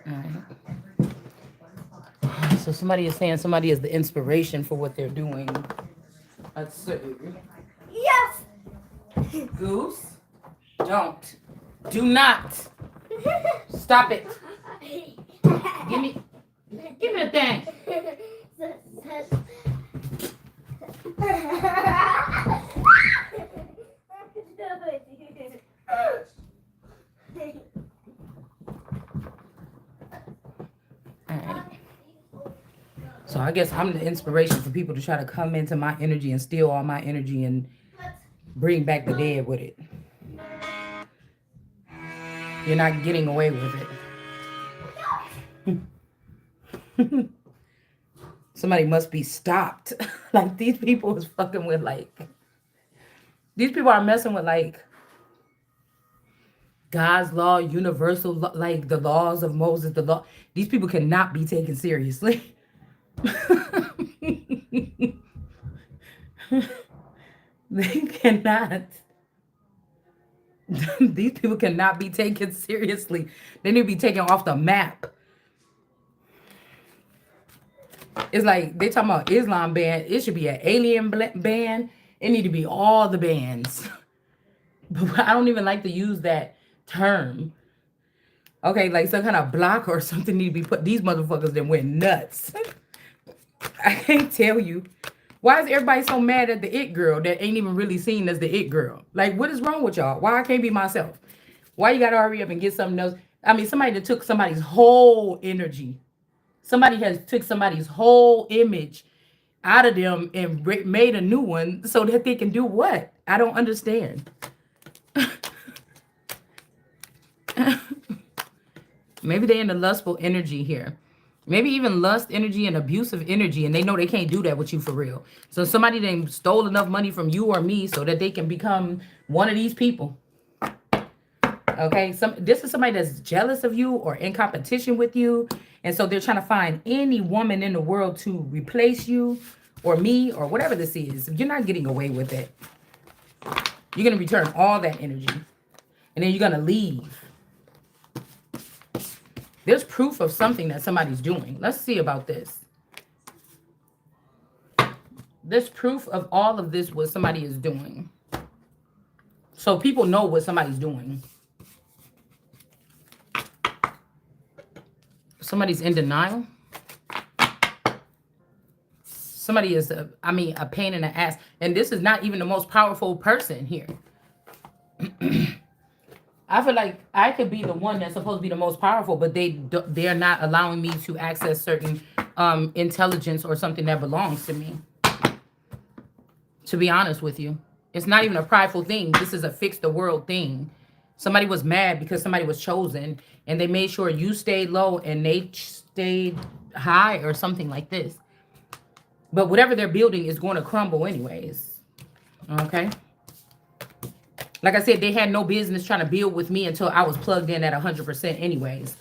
All right. So somebody is saying somebody is the inspiration for what they're doing. Let's see. Yes. Goose, don't. Do not. Stop it. Give me. Give me the thing. Alright. So I guess I'm the inspiration for people to try to come into my energy and steal all my energy and bring back the dead with it. You're not getting away with it. Somebody must be stopped. Like these people is fucking with these people are messing with God's law, universal law, like the laws of Moses, the law. These people cannot be taken seriously. They cannot. These people cannot be taken seriously. They need to be taken off the map. It's like they talking about Islam ban. It should be an alien ban. It need to be all the bans. But I don't even like to use that term. Okay, like some kind of block or something need to be put. These motherfuckers then went nuts. I can't tell you. Why is everybody so mad at the it girl that ain't even really seen as the it girl? Like, what is wrong with y'all? Why I can't be myself? Why you gotta hurry up and get something else? I mean, somebody that took somebody's whole energy. Somebody has took somebody's whole image out of them and made a new one so that they can do what? I don't understand. Maybe they're in the lustful energy here. Maybe even lust energy and abusive energy, and they know they can't do that with you for real. So somebody then stole enough money from you or me so that they can become one of these people. Okay, this is somebody that's jealous of you or in competition with you. And so they're trying to find any woman in the world to replace you or me or whatever this is. You're not getting away with it. You're going to return all that energy. And then you're going to leave. There's proof of something that somebody's doing. Let's see about this. There's proof of all of this, what somebody is doing. So people know what somebody's doing. Somebody's in denial. Somebody is, a pain in the ass. And this is not even the most powerful person here. I feel like I could be the one that's supposed to be the most powerful, but they're not allowing me to access certain intelligence or something that belongs to me. To be honest with you, it's not even a prideful thing. This is a fix the world thing. Somebody was mad because somebody was chosen, and they made sure you stayed low and they stayed high or something like this. But whatever they're building is going to crumble anyways. Okay. Like I said, they had no business trying to build with me until I was plugged in at 100% anyways.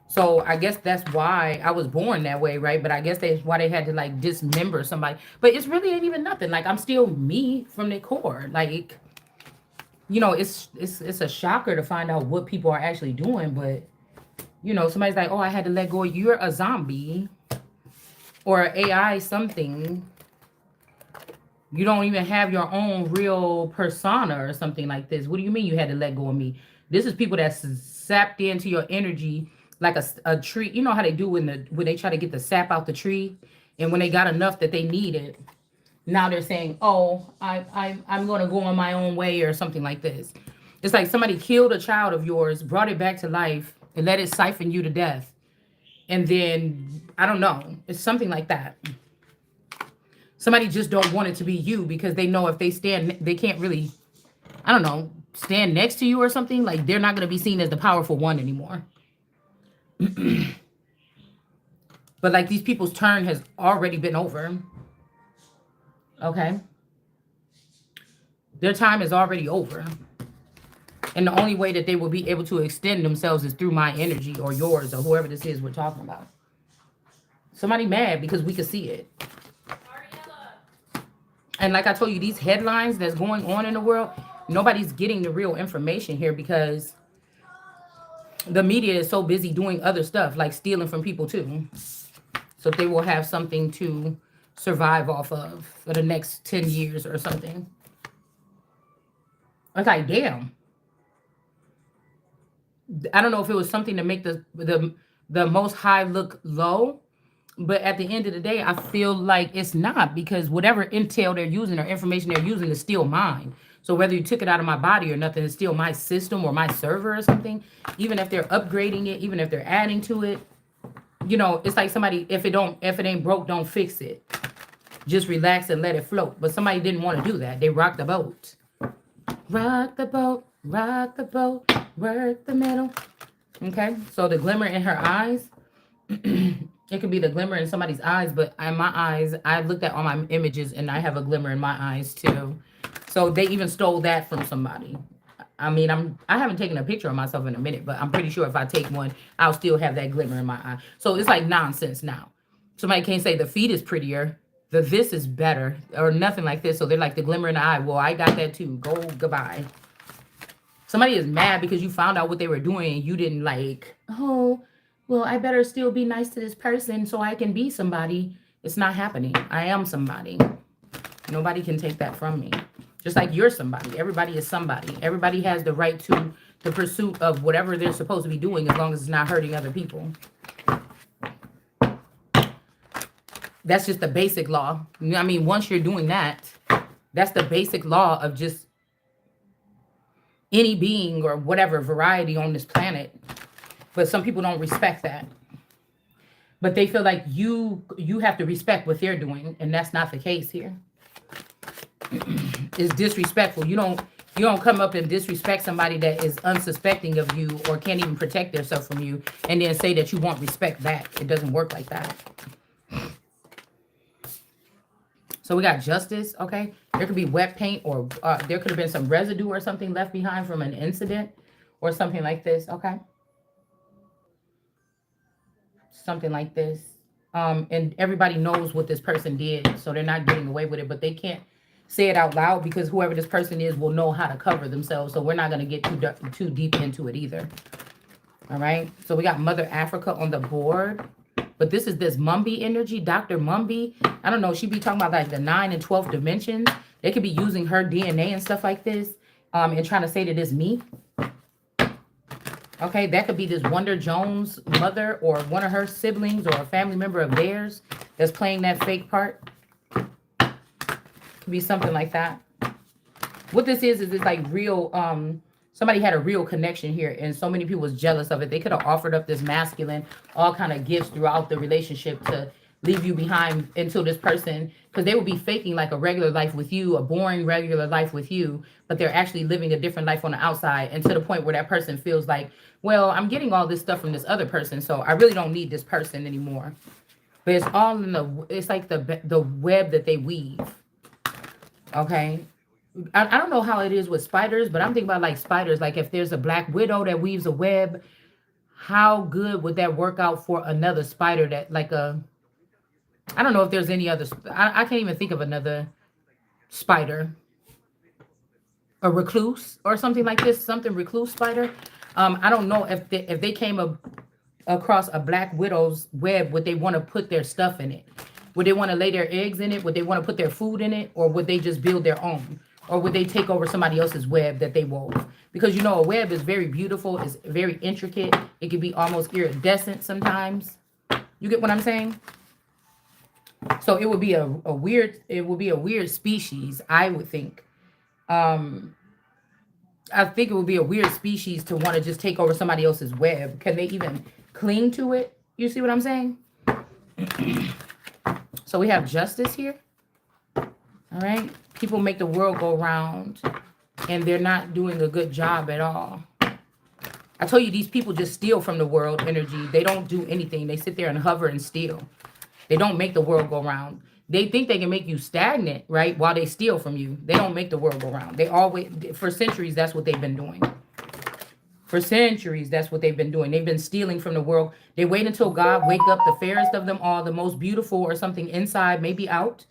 So I guess that's why I was born that way, right? But I guess that's why they had to like dismember somebody. But it's really ain't even nothing. Like I'm still me from the core. Like, you know, it's a shocker to find out what people are actually doing. But, you know, somebody's like, oh, I had to let go. You're a zombie or AI something. You don't even have your own real persona or something like this. What do you mean you had to let go of me? This is people that's sapped into your energy like a tree. You know how they do when they try to get the sap out the tree, and when they got enough that they needed, now they're saying, "Oh, I'm going to go on my own way" or something like this. It's like somebody killed a child of yours, brought it back to life, and let it siphon you to death, and then I don't know. It's something like that. Somebody just don't want it to be you because they know if they can't really, I don't know, stand next to you or something. Like they're not going to be seen as the powerful one anymore. But like these people's turn has already been over. Okay. Their time is already over. And the only way that they will be able to extend themselves is through my energy or yours or whoever this is we're talking about. Somebody mad because we can see it. And like I told you, these headlines that's going on in the world, nobody's getting the real information here because the media is so busy doing other stuff, like stealing from people too. So they will have something to survive off of for the next 10 years or something. It's like, damn. I don't know if it was something to make the most high look low, but at the end of the day, I feel like it's not, because whatever intel they're using or information they're using is still mine. So whether you took it out of my body or nothing, it's still my system or my server or something. Even if they're upgrading it, even if they're adding to it, it's like somebody, if it ain't broke, don't fix it. Just relax and let it float. But somebody didn't want to do that. They rocked the boat. Rock the boat, rock the boat, work the middle. Okay, so the glimmer in her eyes, it could be the glimmer in somebody's eyes, but in my eyes, I've looked at all my images and I have a glimmer in my eyes too. So they even stole that from somebody. I mean, I haven't taken a picture of myself in a minute, but I'm pretty sure if I take one, I'll still have that glimmer in my eye. So it's like nonsense now. Somebody can't say the feet is prettier, the this is better, or nothing like this. So they're like the glimmer in the eye. Well, I got that too. Go goodbye. Somebody is mad because you found out what they were doing and you didn't like, oh, well, I better still be nice to this person so I can be somebody. It's not happening. I am somebody. Nobody can take that from me. Just like you're somebody. Everybody is somebody. Everybody has the right to the pursuit of whatever they're supposed to be doing, as long as it's not hurting other people. That's just the basic law. I mean, once you're doing that, that's the basic law of just any being or whatever variety on this planet. But some people don't respect that. But they feel like you have to respect what they're doing, and that's not the case here. It's disrespectful. You don't come up and disrespect somebody that is unsuspecting of you or can't even protect themselves from you, and then say that you want respect back. It doesn't work like that. So we got justice, okay? There could be wet paint, or there could have been some residue or something left behind from an incident or something like this, okay? Something like this. And everybody knows what this person did, so they're not getting away with it, but they can't say it out loud because whoever this person is will know how to cover themselves, so we're not going to get too deep into it either. All right? So we got Mother Africa on the board. But this is this Mumby energy, Dr. Mumby. I don't know. She be talking about like the 9 and 12th dimensions. They could be using her DNA and stuff like this and trying to say that it's me. Okay, that could be this Wonder Jones mother or one of her siblings or a family member of theirs that's playing that fake part. Could be something like that. What this is it's like real... somebody had a real connection here, and so many people was jealous of it. They could have offered up this masculine, all kind of gifts throughout the relationship to leave you behind until this person, because they would be faking like a regular life with you, a boring regular life with you, but they're actually living a different life on the outside, and to the point where that person feels like, well, I'm getting all this stuff from this other person, so I really don't need this person anymore. But it's all in it's like the web that they weave. Okay. I don't know how it is with spiders, but I'm thinking about like spiders. Like if there's a black widow that weaves a web, how good would that work out for another spider that like I don't know if there's any other, I can't even think of another spider. A recluse or something like this, something recluse spider. I don't know if they came across a black widow's web, would they want to put their stuff in it? Would they want to lay their eggs in it? Would they want to put their food in it? Or would they just build their own? Or would they take over somebody else's web that they wove? Because, a web is very beautiful. It's very intricate. It can be almost iridescent sometimes. You get what I'm saying? So it would be a weird species, I would think. I think it would be a weird species to want to just take over somebody else's web. Can they even cling to it? You see what I'm saying? So we have justice here. All right. People make the world go round, and they're not doing a good job at all. I told you, these people just steal from the world energy. They don't do anything. They sit there and hover and steal. They don't make the world go round. They think they can make you stagnant, right? While they steal from you. They don't make the world go round. They always, for centuries, that's what they've been doing. For centuries, that's what they've been doing. They've been stealing from the world. They wait until God wake up the fairest of them all, the most beautiful, or something inside, maybe out.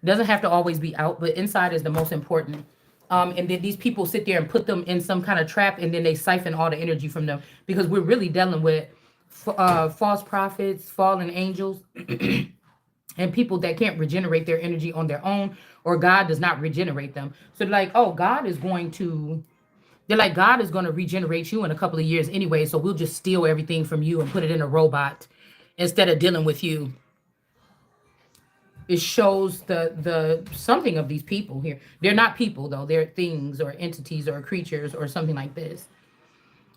Doesn't have to always be out, but inside is the most important. And then these people sit there and put them in some kind of trap, and then they siphon all the energy from them, because we're really dealing with false prophets, fallen angels, and people that can't regenerate their energy on their own, or God does not regenerate them. So they're like, oh, God is going to regenerate you in a couple of years anyway, so we'll just steal everything from you and put it in a robot instead of dealing with you. It shows the something of these people here. They're not people though. They're things or entities or creatures or something like this.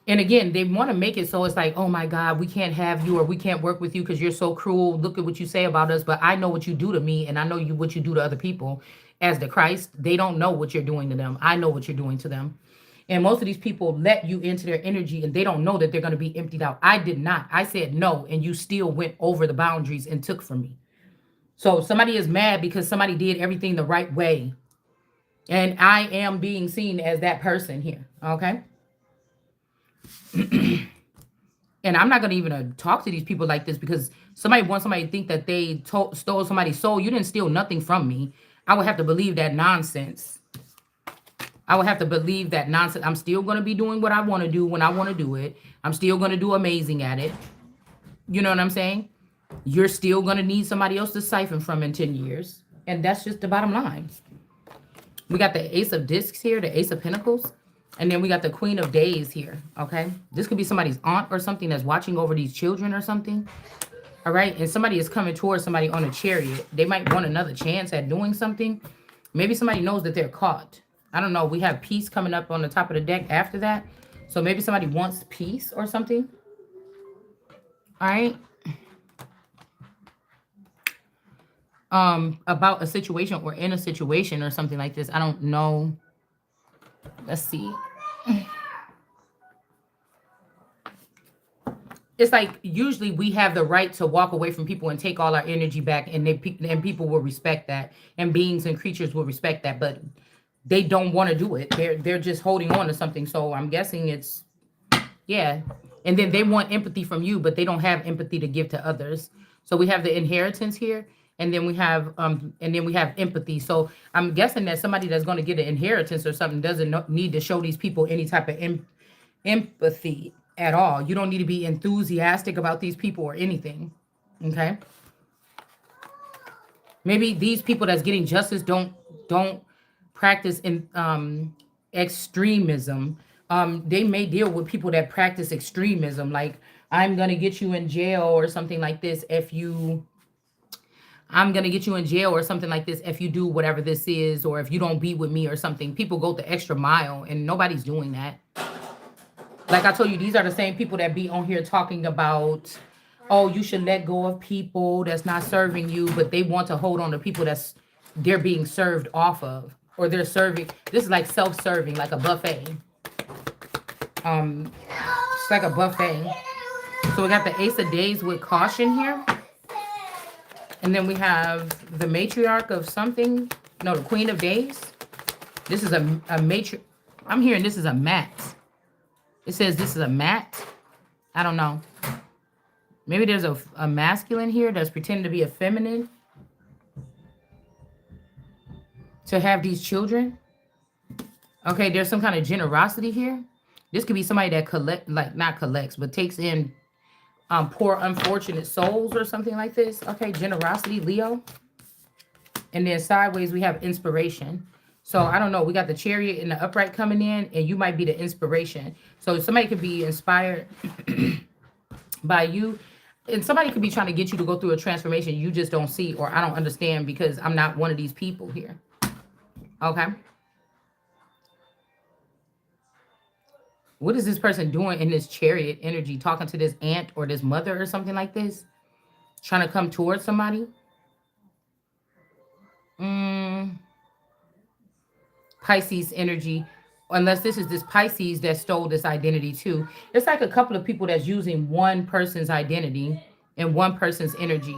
And again, they want to make it so it's like, oh my God, we can't have you, or we can't work with you because you're so cruel. Look at what you say about us. But I know what you do to me, and I know what you do to other people. As the Christ, they don't know what you're doing to them. I know what you're doing to them. And most of these people let you into their energy, and they don't know that they're going to be emptied out. I did not. I said no, and you still went over the boundaries and took from me. So somebody is mad because somebody did everything the right way. And I am being seen as that person here. Okay. And I'm not going to even talk to these people like this, because somebody wants somebody to think that they stole somebody's soul. You didn't steal nothing from me. I would have to believe that nonsense. I would have to believe that nonsense. I'm still going to be doing what I want to do when I want to do it. I'm still going to do amazing at it. You know what I'm saying? You're still going to need somebody else to siphon from in 10 years. And that's just the bottom line. We got the Ace of Discs here, the Ace of Pentacles. And then we got the Queen of Days here, okay? This could be somebody's aunt or something that's watching over these children or something. All right? And somebody is coming towards somebody on a chariot. They might want another chance at doing something. Maybe somebody knows that they're caught. I don't know. We have peace coming up on the top of the deck after that. So maybe somebody wants peace or something. All right? About a situation or in a situation or something like this. I don't know. Let's see. It's like usually we have the right to walk away from people and take all our energy back, and and people will respect that, and beings and creatures will respect that, but they don't want to do it. They're just holding on to something. So I'm guessing it's, yeah. And then they want empathy from you, but they don't have empathy to give to others. So we have the inheritance here, and then we have empathy. So I'm guessing that somebody that's going to get an inheritance or something doesn't need to show these people any type of empathy at all. You don't need to be enthusiastic about these people or anything. Okay? Maybe these people that's getting justice don't practice in extremism. They may deal with people that practice extremism, like I'm gonna get you in jail or something like this if you I'm gonna get you in jail or something like this if you do whatever this is, or if you don't be with me or something. People go the extra mile, and nobody's doing that. Like I told you, these are the same people that be on here talking about, oh, you should let go of people that's not serving you, but they want to hold on to people they're being served off of, or they're serving. This is like self-serving, like a buffet. It's like a buffet. So we got the Ace of Days with caution here. And then we have the matriarch of something. No, the Queen of Days. This is a matriarch. I'm hearing this is a mat. It says this is a mat. I don't know. Maybe there's a masculine here that's pretending to be a feminine to have these children. Okay, there's some kind of generosity here. This could be somebody that not collects, but takes in poor, unfortunate souls or something like this. Okay, generosity, Leo. And then sideways, we have inspiration. So I don't know. We got the Chariot and the Upright coming in, and you might be the inspiration. So somebody could be inspired by you, and somebody could be trying to get you to go through a transformation you just don't see, or I don't understand because I'm not one of these people here. Okay. What is this person doing in this Chariot energy, talking to this aunt or this mother or something like this? Trying to come towards somebody? Pisces energy. Unless this is this Pisces that stole this identity too. It's like a couple of people that's using one person's identity and one person's energy.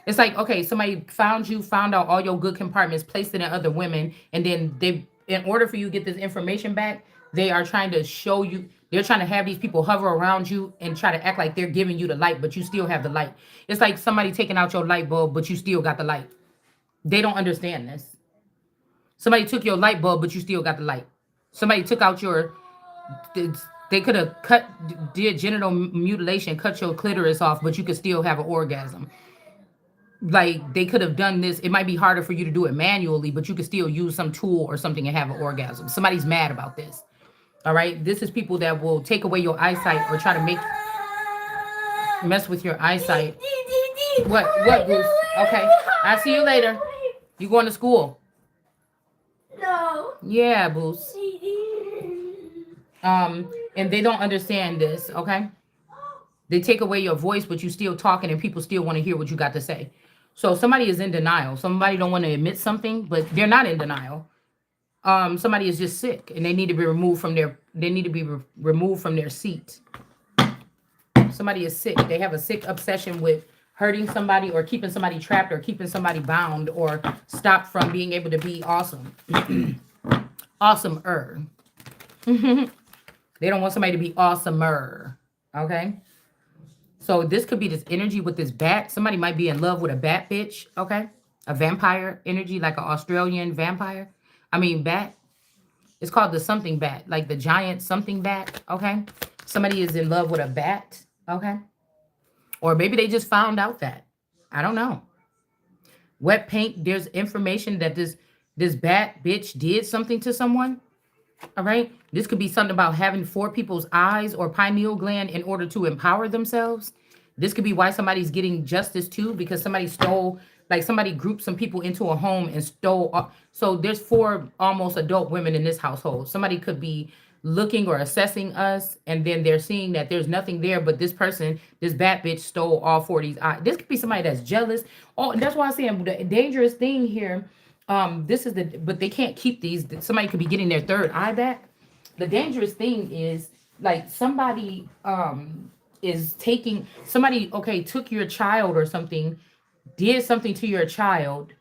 It's like, okay, somebody found out all your good compartments, placed it in other women, and then in order for you to get this information back, they are trying to show you, they're trying to have these people hover around you and try to act like they're giving you the light, but you still have the light. It's like somebody taking out your light bulb, but you still got the light. They don't understand this. Somebody took your light bulb, but you still got the light. Somebody took out your. They could have did genital mutilation, cut your clitoris off, but you could still have an orgasm. Like they could have done this. It might be harder for you to do it manually, but you could still use some tool or something and have an orgasm. Somebody's mad about this. All right. This is people that will take away your eyesight or try to mess with your eyesight. What, Goose? Okay. I'll see you later. You going to school? No. Yeah, Boost. And they don't understand this, okay? They take away your voice, but you still talking and people still want to hear what you got to say. So somebody is in denial. Somebody don't want to admit something, but they're not in denial. Somebody is just sick and they need to be removed from their seat. Somebody is sick. They have a sick obsession with hurting somebody or keeping somebody trapped or keeping somebody bound or stopped from being able to be awesome. Awesomer. They don't want somebody to be awesomer. Okay? So this could be this energy with this bat. Somebody might be in love with a bat bitch. Okay? A vampire energy, like an Australian vampire. Bat. It's called the something bat, like the giant something bat. Okay? Somebody is in love with a bat. Okay? Or maybe they just found out that. I don't know. Wet paint, there's information that this bat bitch did something to someone. All right. This could be something about having 4 people's eyes or pineal gland in order to empower themselves. This could be why somebody's getting justice too, because somebody stole, like somebody grouped some people into a home and stole. So there's 4 almost adult women in this household. Somebody could be looking or assessing us, and then they're seeing that there's nothing there, but this person, this bad bitch, stole all 4 of these eyes. This could be somebody that's jealous. Oh, and that's why I'm saying the dangerous thing here. But they can't keep these. Somebody could be getting their 3rd eye back. The dangerous thing is like somebody is taking somebody, okay, took your child or something, did something to your child.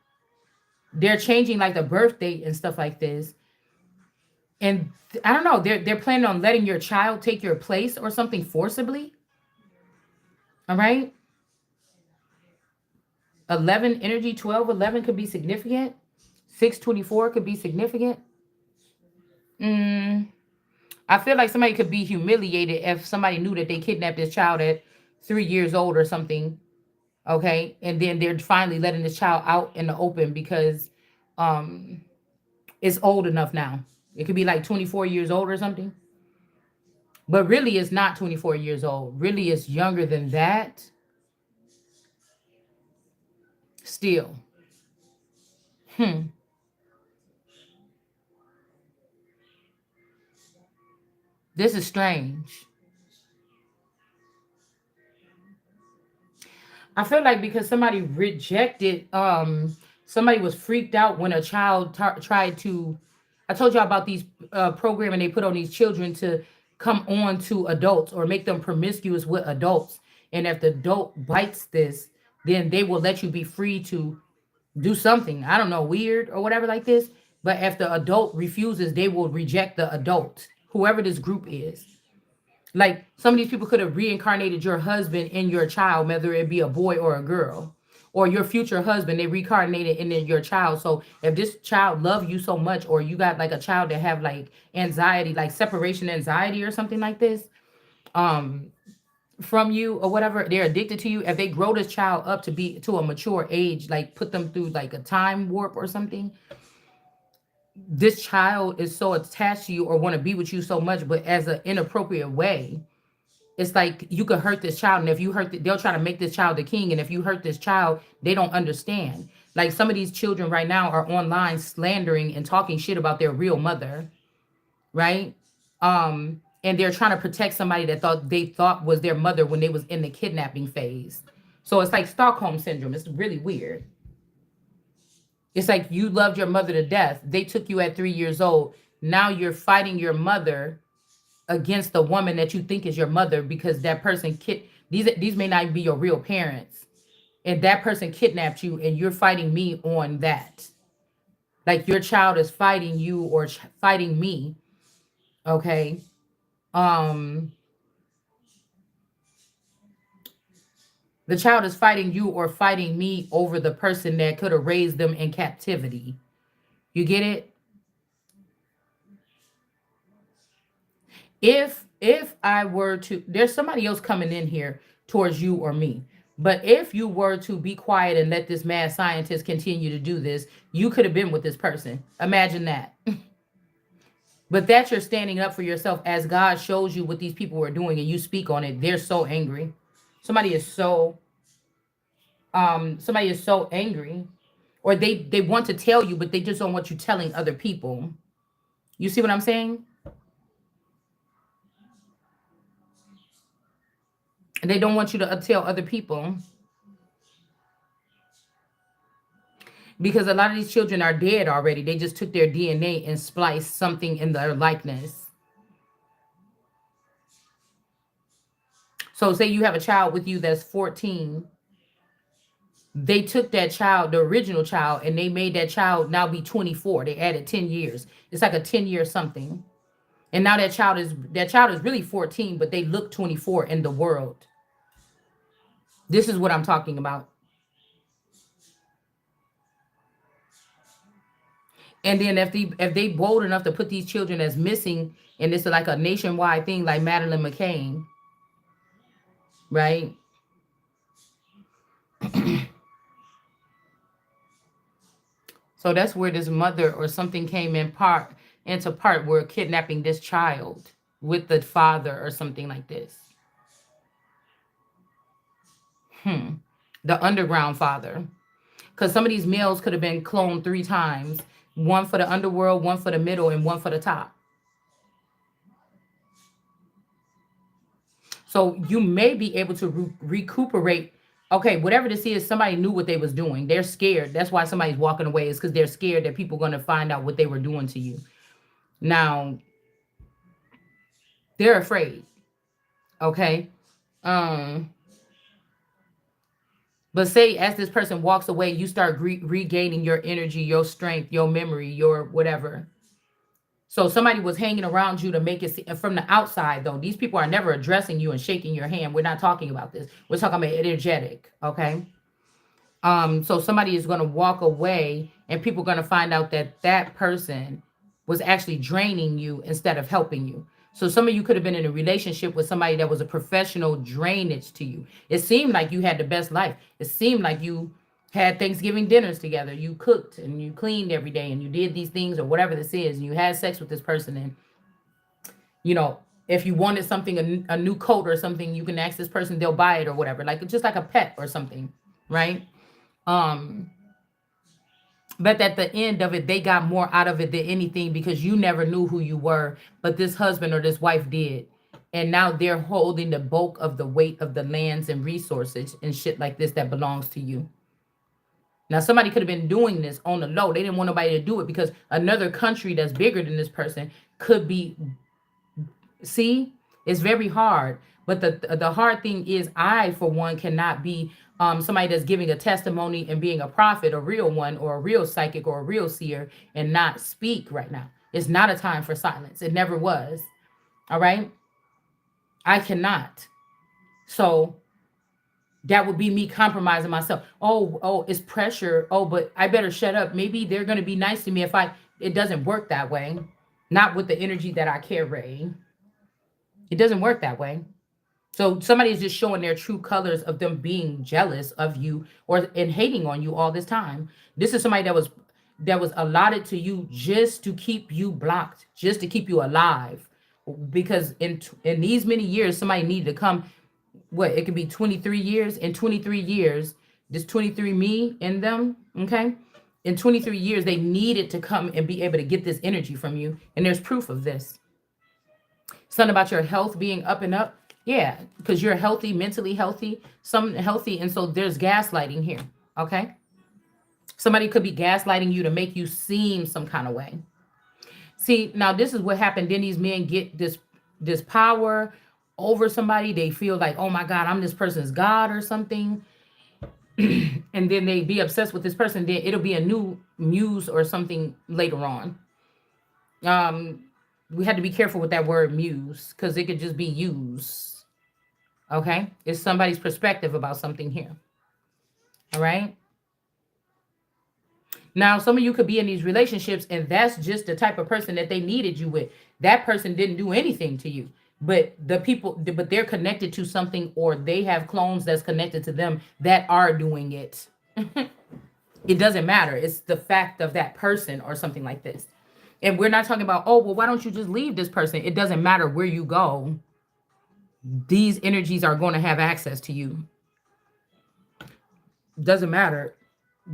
They're changing like the birth date and stuff like this. And I don't know, they're planning on letting your child take your place or something forcibly. All right. 11 energy, 12, 11 could be significant. 624 could be significant. I feel like somebody could be humiliated if somebody knew that they kidnapped this child at 3 years old or something. Okay. And then they're finally letting this child out in the open because it's old enough now. It could be like 24 years old or something. But really, it's not 24 years old. Really, it's younger than that. Still. This is strange. I feel like because somebody rejected, somebody was freaked out when a child tried to. I told y'all about these programming they put on these children to come on to adults or make them promiscuous with adults. And if the adult bites this, then they will let you be free to do something. I don't know, weird or whatever like this. But if the adult refuses, they will reject the adult, whoever this group is. Like some of these people could have reincarnated your husband in your child, whether it be a boy or a girl, or your future husband. They reincarnated in your child. So if this child love you so much, or you got like a child that have like anxiety, like separation anxiety or something like this, from you or whatever, they're addicted to you. If they grow this child up to be to a mature age, like put them through like a time warp or something, this child is so attached to you or want to be with you so much, but as an inappropriate way. It's like you could hurt this child, and if you hurt, they'll try to make this child the king. And if you hurt this child, they don't understand. Like some of these children right now are online slandering and talking shit about their real mother, right? And they're trying to protect somebody that they thought was their mother when they was in the kidnapping phase. So it's like Stockholm syndrome. It's really weird. It's like you loved your mother to death. They took you at 3 years old. Now you're fighting your mother against the woman that you think is your mother because that person these may not be your real parents, and that person kidnapped you and you're fighting me on that. Like your child is fighting you or fighting me. Okay. um the child is fighting you or fighting me over the person that could have raised them in captivity. You get it? If I were to, there's somebody else coming in here towards you or me. But if you were to be quiet and let this mad scientist continue to do this, you could have been with this person. Imagine that. But that you're standing up for yourself as God shows you what these people are doing and you speak on it. They're so angry. Somebody is so somebody is so angry, or they want to tell you but they just don't want you telling other people. You see what I'm saying? And they don't want you to tell other people because a lot of these children are dead already. They just took their DNA and spliced something in their likeness. So say you have a child with you that's 14. They took that child, the original child, and they made that child now be 24. They added 10 years. It's like a 10-year something. And now that child is really 14, but they look 24 in the world. This is what I'm talking about. And then if they bold enough to put these children as missing, and it's like a nationwide thing, like Madeline McCain, right? So that's where this mother or something came into part where kidnapping this child with the father or something like this. The underground father. Because some of these males could have been cloned 3 times. One for the underworld, one for the middle, and one for the top. So you may be able to recuperate. Okay, whatever this is, somebody knew what they was doing. They're scared. That's why somebody's walking away, is because they're scared that people are going to find out what they were doing to you. Now, they're afraid. Okay. But say as this person walks away, you start regaining your energy, your strength, your memory, your whatever. So somebody was hanging around you to make it from the outside, though. These people are never addressing you and shaking your hand. We're not talking about this. We're talking about energetic. Okay. So somebody is going to walk away and people are going to find out that that person was actually draining you instead of helping you. So some of you could have been in a relationship with somebody that was a professional drainage to you. It seemed like you had the best life. It seemed like you had Thanksgiving dinners together. You cooked and you cleaned every day and you did these things or whatever this is. And you had sex with this person. And, if you wanted something, a new coat or something, you can ask this person, they'll buy it or whatever. Like just like a pet or something, right? But at the end of it, they got more out of it than anything because you never knew who you were, but this husband or this wife did. And now they're holding the bulk of the weight of the lands and resources and shit like this that belongs to you. Now, somebody could have been doing this on the low. They didn't want nobody to do it because another country that's bigger than this person could be. See, it's very hard. But the hard thing is, I, for one, cannot be somebody that's giving a testimony and being a prophet, a real one, or a real psychic, or a real seer, and not speak right now. It's not a time for silence. It never was. All right? I cannot. So that would be me compromising myself. Oh, it's pressure. Oh, but I better shut up. Maybe they're going to be nice to me if it doesn't work that way. Not with the energy that I carry. It doesn't work that way. So somebody is just showing their true colors of them being jealous of you and hating on you all this time. This is somebody that was allotted to you just to keep you blocked, just to keep you alive. Because in these many years, somebody needed to come. What, it could be 23 years. In 23 years, this 23 me in them, okay? In 23 years, they needed to come and be able to get this energy from you. And there's proof of this. Something about your health being up and up. Yeah, because you're healthy, mentally healthy, some healthy. And so there's gaslighting here, okay? Somebody could be gaslighting you to make you seem some kind of way. See, now this is what happened. Then these men get this power over somebody. They feel like, oh my God, I'm this person's God or something. And then they be obsessed with this person. Then it'll be a new muse or something later on. We had to be careful with that word muse because it could just be use. Okay? It's somebody's perspective about something here. All right? Now, some of you could be in these relationships and that's just the type of person that they needed you with. That person didn't do anything to you. But but they're connected to something, or they have clones that's connected to them that are doing it. It doesn't matter. It's the fact of that person or something like this. And we're not talking about, oh, well, why don't you just leave this person? It doesn't matter where you go. These energies are going to have access to you. Doesn't matter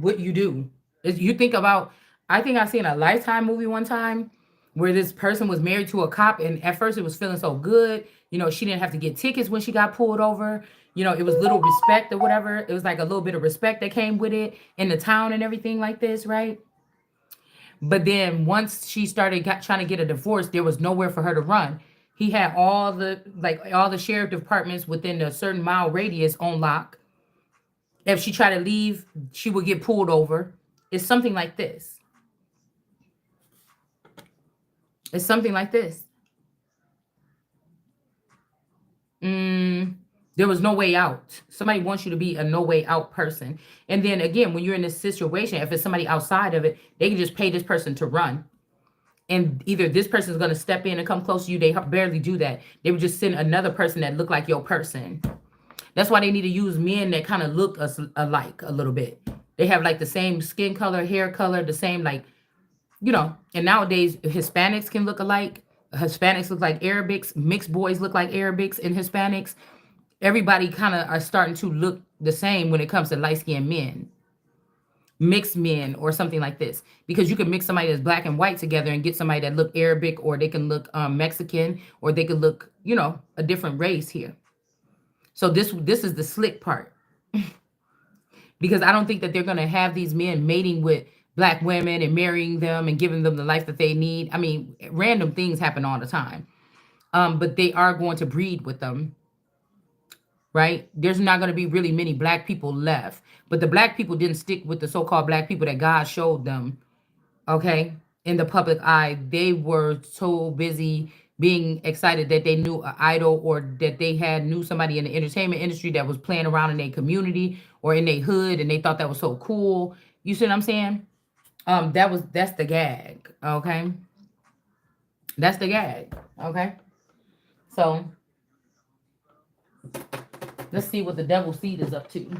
what you do. You think about, I think I seen a Lifetime movie one time where this person was married to a cop, and at first it was feeling so good. She didn't have to get tickets when she got pulled over. It was little respect or whatever. It was like a little bit of respect that came with it in the town and everything like this, right? But then once she started trying to get a divorce, there was nowhere for her to run. He had all the sheriff departments within a certain mile radius on lock. If she tried to leave, she would get pulled over. It's something like this. It's something like this. There was no way out. Somebody wants you to be a no way out person. And then again, when you're in this situation, if it's somebody outside of it, they can just pay this person to run. And either this person is going to step in and come close to you. They barely do that. They would just send another person that looked like your person. That's why they need to use men that kind of look alike a little bit. They have like the same skin color, hair color, the same and nowadays Hispanics can look alike. Hispanics look like Arabics. Mixed boys look like Arabics and Hispanics. Everybody kind of are starting to look the same when it comes to light-skinned men. Mixed men or something like this. Because you can mix somebody that's black and white together and get somebody that look Arabic, or they can look Mexican, or they could look, a different race here. So this is the slick part. Because I don't think that they're going to have these men mating with black women and marrying them and giving them the life that they need. I mean, random things happen all the time. But they are going to breed with them. Right? There's not going to be really many black people left. But the black people didn't stick with the so-called black people that God showed them. Okay? In the public eye, they were so busy being excited that they knew an idol, or that they knew somebody in the entertainment industry that was playing around in their community or in their hood, and they thought that was so cool. You see what I'm saying? That's the gag. Okay? That's the gag. Okay? So let's see what the devil's seed is up to.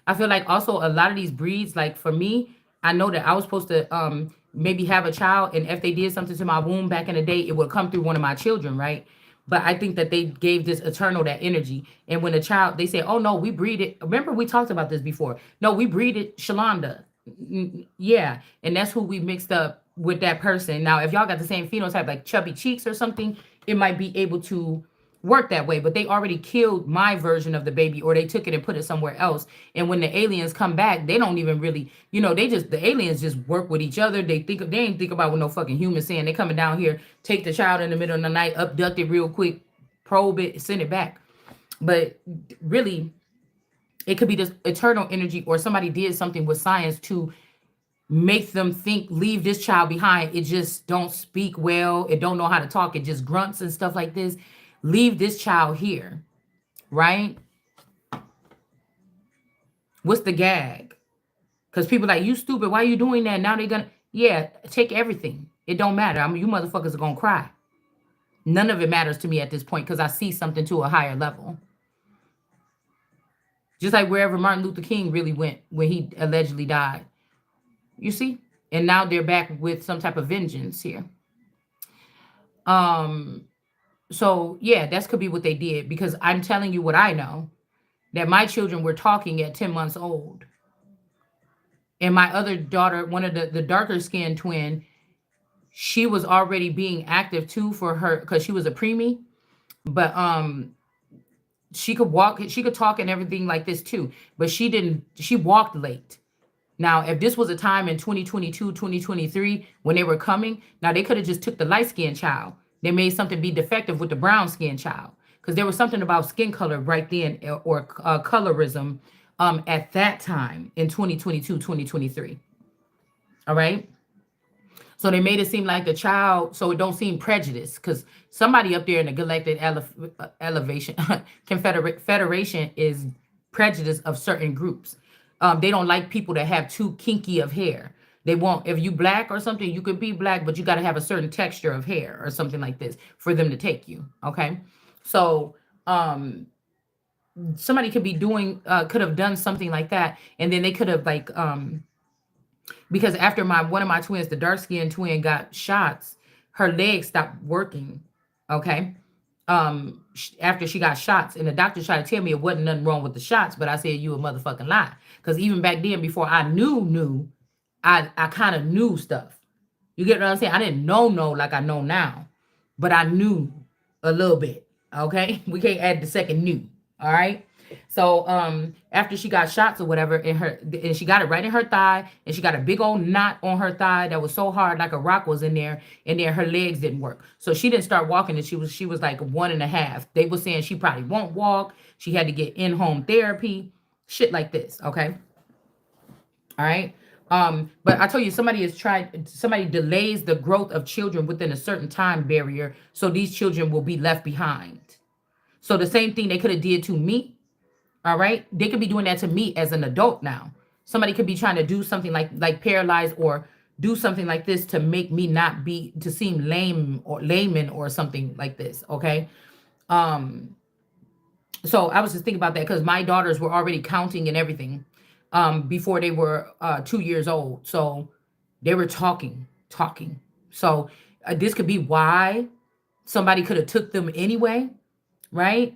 I feel like also a lot of these breeds, like for me, I know that I was supposed to maybe have a child, and if they did something to my womb back in the day, it would come through one of my children, right? But I think that they gave this eternal that energy. And when a child, they say, oh no, we breed it. Remember, we talked about this before. No, we breed it Shalonda. Yeah. And that's who we mixed up with that person. Now, if y'all got the same phenotype, like chubby cheeks or something, it might be able to work that way. But they already killed my version of the baby, or they took it and put it somewhere else. And when the aliens come back, they don't even really, the aliens just work with each other. They ain't think about what no fucking human saying. They coming down here, take the child in the middle of the night, abduct it real quick, probe it, send it back. But really, it could be this eternal energy, or somebody did something with science to make them think, leave this child behind. It just don't speak well. It don't know how to talk. It just grunts and stuff like this. Leave this child here, right? What's the gag? Because people like, you stupid, why are you doing that? Now they're gonna, yeah, take everything. It don't matter. I mean, you motherfuckers are gonna cry. None of it matters to me at this point, because I see something to a higher level. Just like wherever Martin Luther King really went when he allegedly died. You see? And now they're back with some type of vengeance here. So yeah, that could be what they did, because I'm telling you what I know, that my children were talking at 10 months old. And my other daughter, one of the darker skinned twin, she was already being active too for her, because she was a preemie. But she could walk, she could talk and everything like this too. But she walked late. Now, if this was a time in 2022, 2023, when they were coming, now they could have just took the light-skinned child. They made something be defective with the brown-skinned child, because there was something about skin color right then, or colorism at that time in 2022, 2023. All right? So they made it seem like the child, so it don't seem prejudiced, because somebody up there in the Galactic Federation is prejudiced of certain groups. They don't like people that have too kinky of hair. They want, if you black or something, you could be black, but you got to have a certain texture of hair or something like this for them to take you. Okay. So, somebody could be doing, could have done something like that. And then they could have like, because after one of my twins, the dark skinned twin got shots, her legs stopped working. Okay. After she got shots, and the doctor tried to tell me it wasn't nothing wrong with the shots, but I said, you a motherfucking lie. Because even back then, before I knew, I kind of knew stuff. You get what I'm saying? I didn't know like I know now, but I knew a little bit. Okay, we can't add the second new. All right. So after she got shots or whatever, and she got it right in her thigh, and she got a big old knot on her thigh that was so hard, like a rock was in there, and then her legs didn't work. So she didn't start walking, and she was like 1.5. They were saying she probably won't walk. She had to get in-home therapy, shit like this. Okay. All right. But I told you, somebody delays the growth of children within a certain time barrier, so these children will be left behind. So the same thing they could have did to me. All right. They could be doing that to me as an adult now. Somebody could be trying to do something like paralyzed, or do something like this to make me not be, to seem lame or layman or something like this. Okay. So I was just thinking about that because my daughters were already counting and everything before they were 2 years old. So they were talking. So this could be why somebody could have took them anyway, right?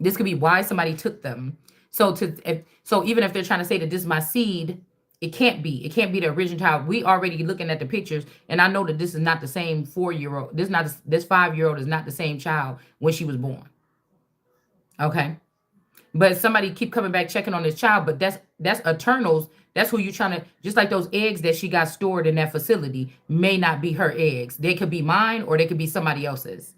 This could be why somebody took them. So even if they're trying to say that this is my seed, it can't be. It can't be the original child. We already looking at the pictures, and I know that this is not the same 4-year-old. This 5-year-old is not the same child when she was born. Okay. But somebody keep coming back checking on this child, but that's eternals. That's who you trying to, just like those eggs that she got stored in that facility may not be her eggs. They could be mine, or they could be somebody else's.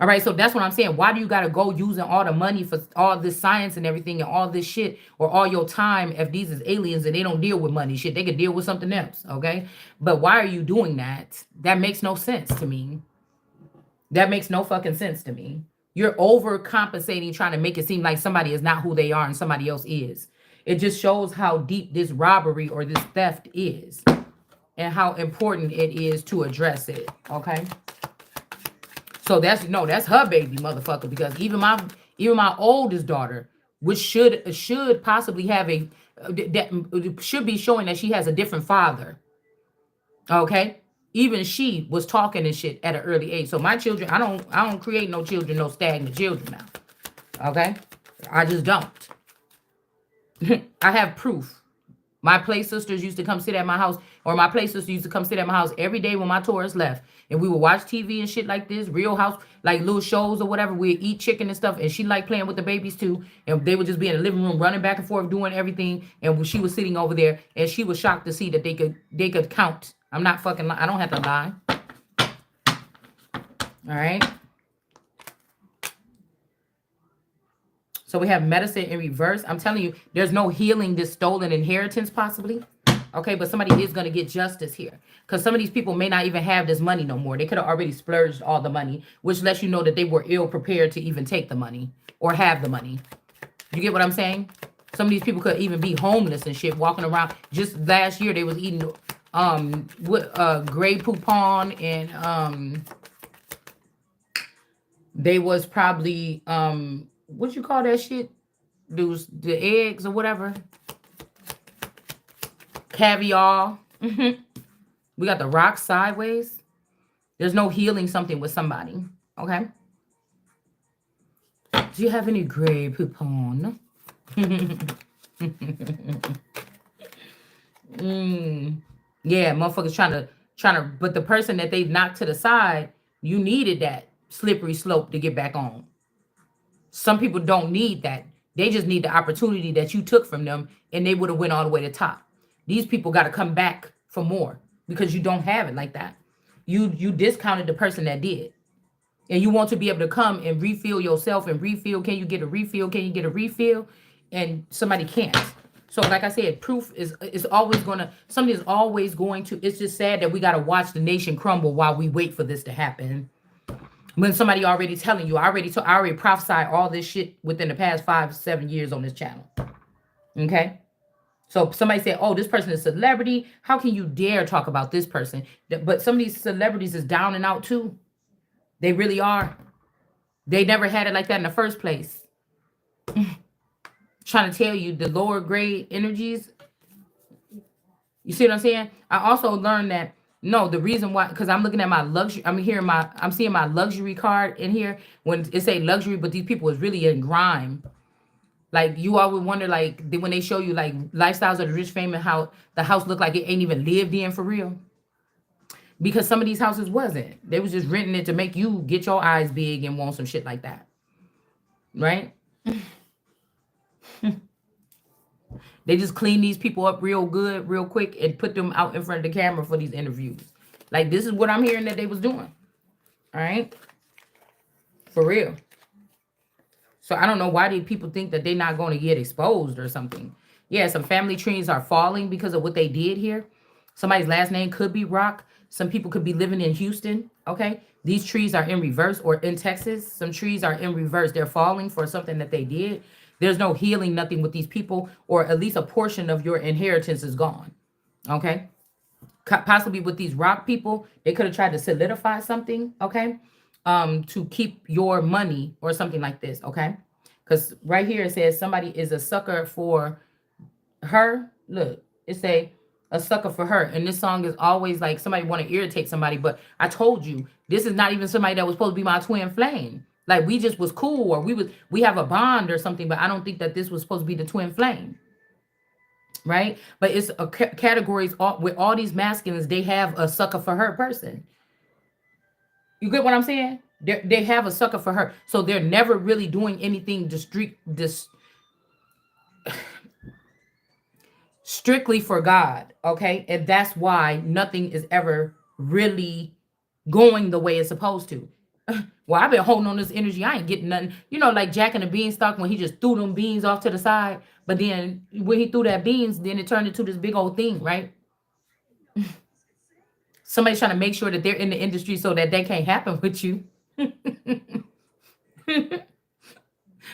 All right, so that's what I'm saying. Why do you got to go using all the money for all this science and everything and all this shit, or all your time, if these is aliens and they don't deal with money shit? They could deal with something else, okay? But why are you doing that? That makes no sense to me. That makes no fucking sense to me. You're overcompensating, trying to make it seem like somebody is not who they are and somebody else is. It just shows how deep this robbery or this theft is, and how important it is to address it, okay? So that's her baby, motherfucker, because even my oldest daughter, which should possibly have that should be showing that she has a different father. Okay? Even she was talking and shit at an early age. So my children, I don't create no children, no stagnant children now. Okay? I just don't. I have proof. My play sisters used to come sit at my house, or my play sister used to come sit at my house every day when my Taurus left. And we would watch TV and shit like this, Real House, like little shows or whatever. We'd eat chicken and stuff. And she liked playing with the babies too. And they would just be in the living room running back and forth, doing everything. And she was sitting over there, and she was shocked to see that they could count. I'm not fucking lying. I don't have to lie. All right. So we have medicine in reverse. I'm telling you, there's no healing this stolen inheritance possibly. Okay, but somebody is going to get justice here. Because some of these people may not even have this money no more. They could have already splurged all the money, which lets you know that they were ill prepared to even take the money or have the money. You get what I'm saying? Some of these people could even be homeless and shit, walking around. Just last year, they was eating gray poupon, and they was probably what you call that shit? Those the eggs or whatever. Caviar. We got the rock sideways. There's no healing something with somebody. Okay. Do you have any gray poupon? Yeah, motherfuckers trying to, but the person that they knocked to the side, you needed that slippery slope to get back on. Some people don't need that. They just need the opportunity that you took from them, and they would have went all the way to the top. These people got to come back for more because you don't have it like that. You discounted the person that did. And you want to be able to come and refill yourself and refill. Can you get a refill? Can you get a refill? And somebody can't. So like I said, proof is always going to, something is always going to, it's just sad that we got to watch the nation crumble while we wait for this to happen. When somebody already telling you, I already prophesied all this shit within the past 5-7 years on this channel. Okay. So somebody said, oh, this person is a celebrity. How can you dare talk about this person? But some of these celebrities is down and out too. They really are. They never had it like that in the first place. Trying to tell you the lower grade energies. You see what I'm saying? I also learned that no, the reason why, because I'm looking at my luxury, I'm seeing my luxury card in here when it say luxury, but these people is really in grime. Like you always wonder, like when they show you like lifestyles of the rich, famous, how the house looked like it ain't even lived in for real. Because some of these houses wasn't. They was just renting it to make you get your eyes big and want some shit like that, right? They just clean these people up real good, real quick, and put them out in front of the camera for these interviews. Like this is what I'm hearing that they was doing. All right, for real. So I don't know why do people think that they're not going to get exposed or something. Yeah, some family trees are falling because of what they did here. Somebody's last name could be Rock. Some people could be living in Houston. Okay, these trees are in reverse, or in Texas. Some trees are in reverse. They're falling for something that they did. There's no healing, nothing with these people, or at least a portion of your inheritance is gone. Okay, possibly with these rock people, they could have tried to solidify something, okay, to keep your money or something like this, okay? Because right here it says somebody is a sucker for her. Look, it say a sucker for her, and this song is always like somebody want to irritate somebody. But I told you, this is not even somebody that was supposed to be my twin flame. Like we just was cool, or we have a bond or something. But I don't think that this was supposed to be the twin flame, right? But it's a categories with all these masculines. They have a sucker for her person. You get what I'm saying? They have a sucker for her, so they're never really doing anything strictly for God. Okay, and that's why nothing is ever really going the way it's supposed to. Well, I've been holding on this energy. I ain't getting nothing. You know, like Jack and the Beanstalk when he just threw them beans off to the side. But then when he threw that beans, then it turned into this big old thing, right? Somebody's trying to make sure that they're in the industry so that they can't happen with you.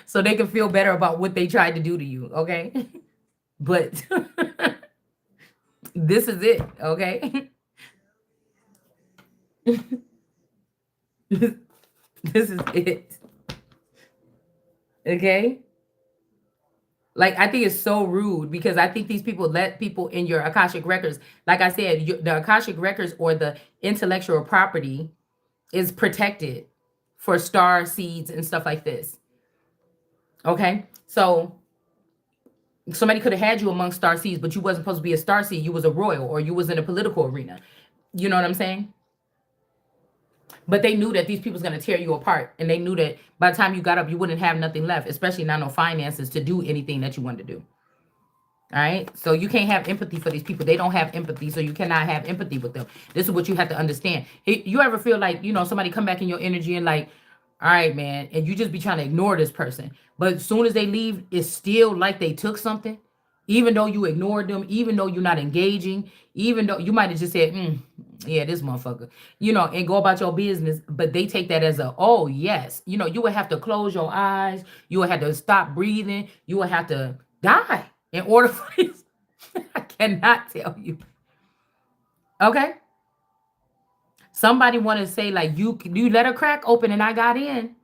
So they can feel better about what they tried to do to you, okay? But this is it, okay? This is it. Okay? Like I think it's so rude because I think these people let people in your Akashic records. Like I said, the Akashic records or the intellectual property is protected for star seeds and stuff like this. Okay? So somebody could have had you among star seeds, but you wasn't supposed to be a star seed. You was a royal, or you was in a political arena. You know what I'm saying? But they knew that these people's gonna tear you apart, and they knew that by the time you got up, you wouldn't have nothing left, especially not no finances to do anything that you wanted to do. All right, so you can't have empathy for these people. They don't have empathy, so you cannot have empathy with them. This is what you have to understand. You ever feel like somebody come back in your energy and like, all right, man, and you just be trying to ignore this person, but as soon as they leave, it's still like they took something, even though you ignored them, even though you're not engaging, even though you might have just said, yeah, this motherfucker, and go about your business, but they take that as a, oh yes, you would have to close your eyes, you would have to stop breathing, you would have to die in order for this. I cannot tell you. Okay. Somebody want to say like you let a crack open and I got in.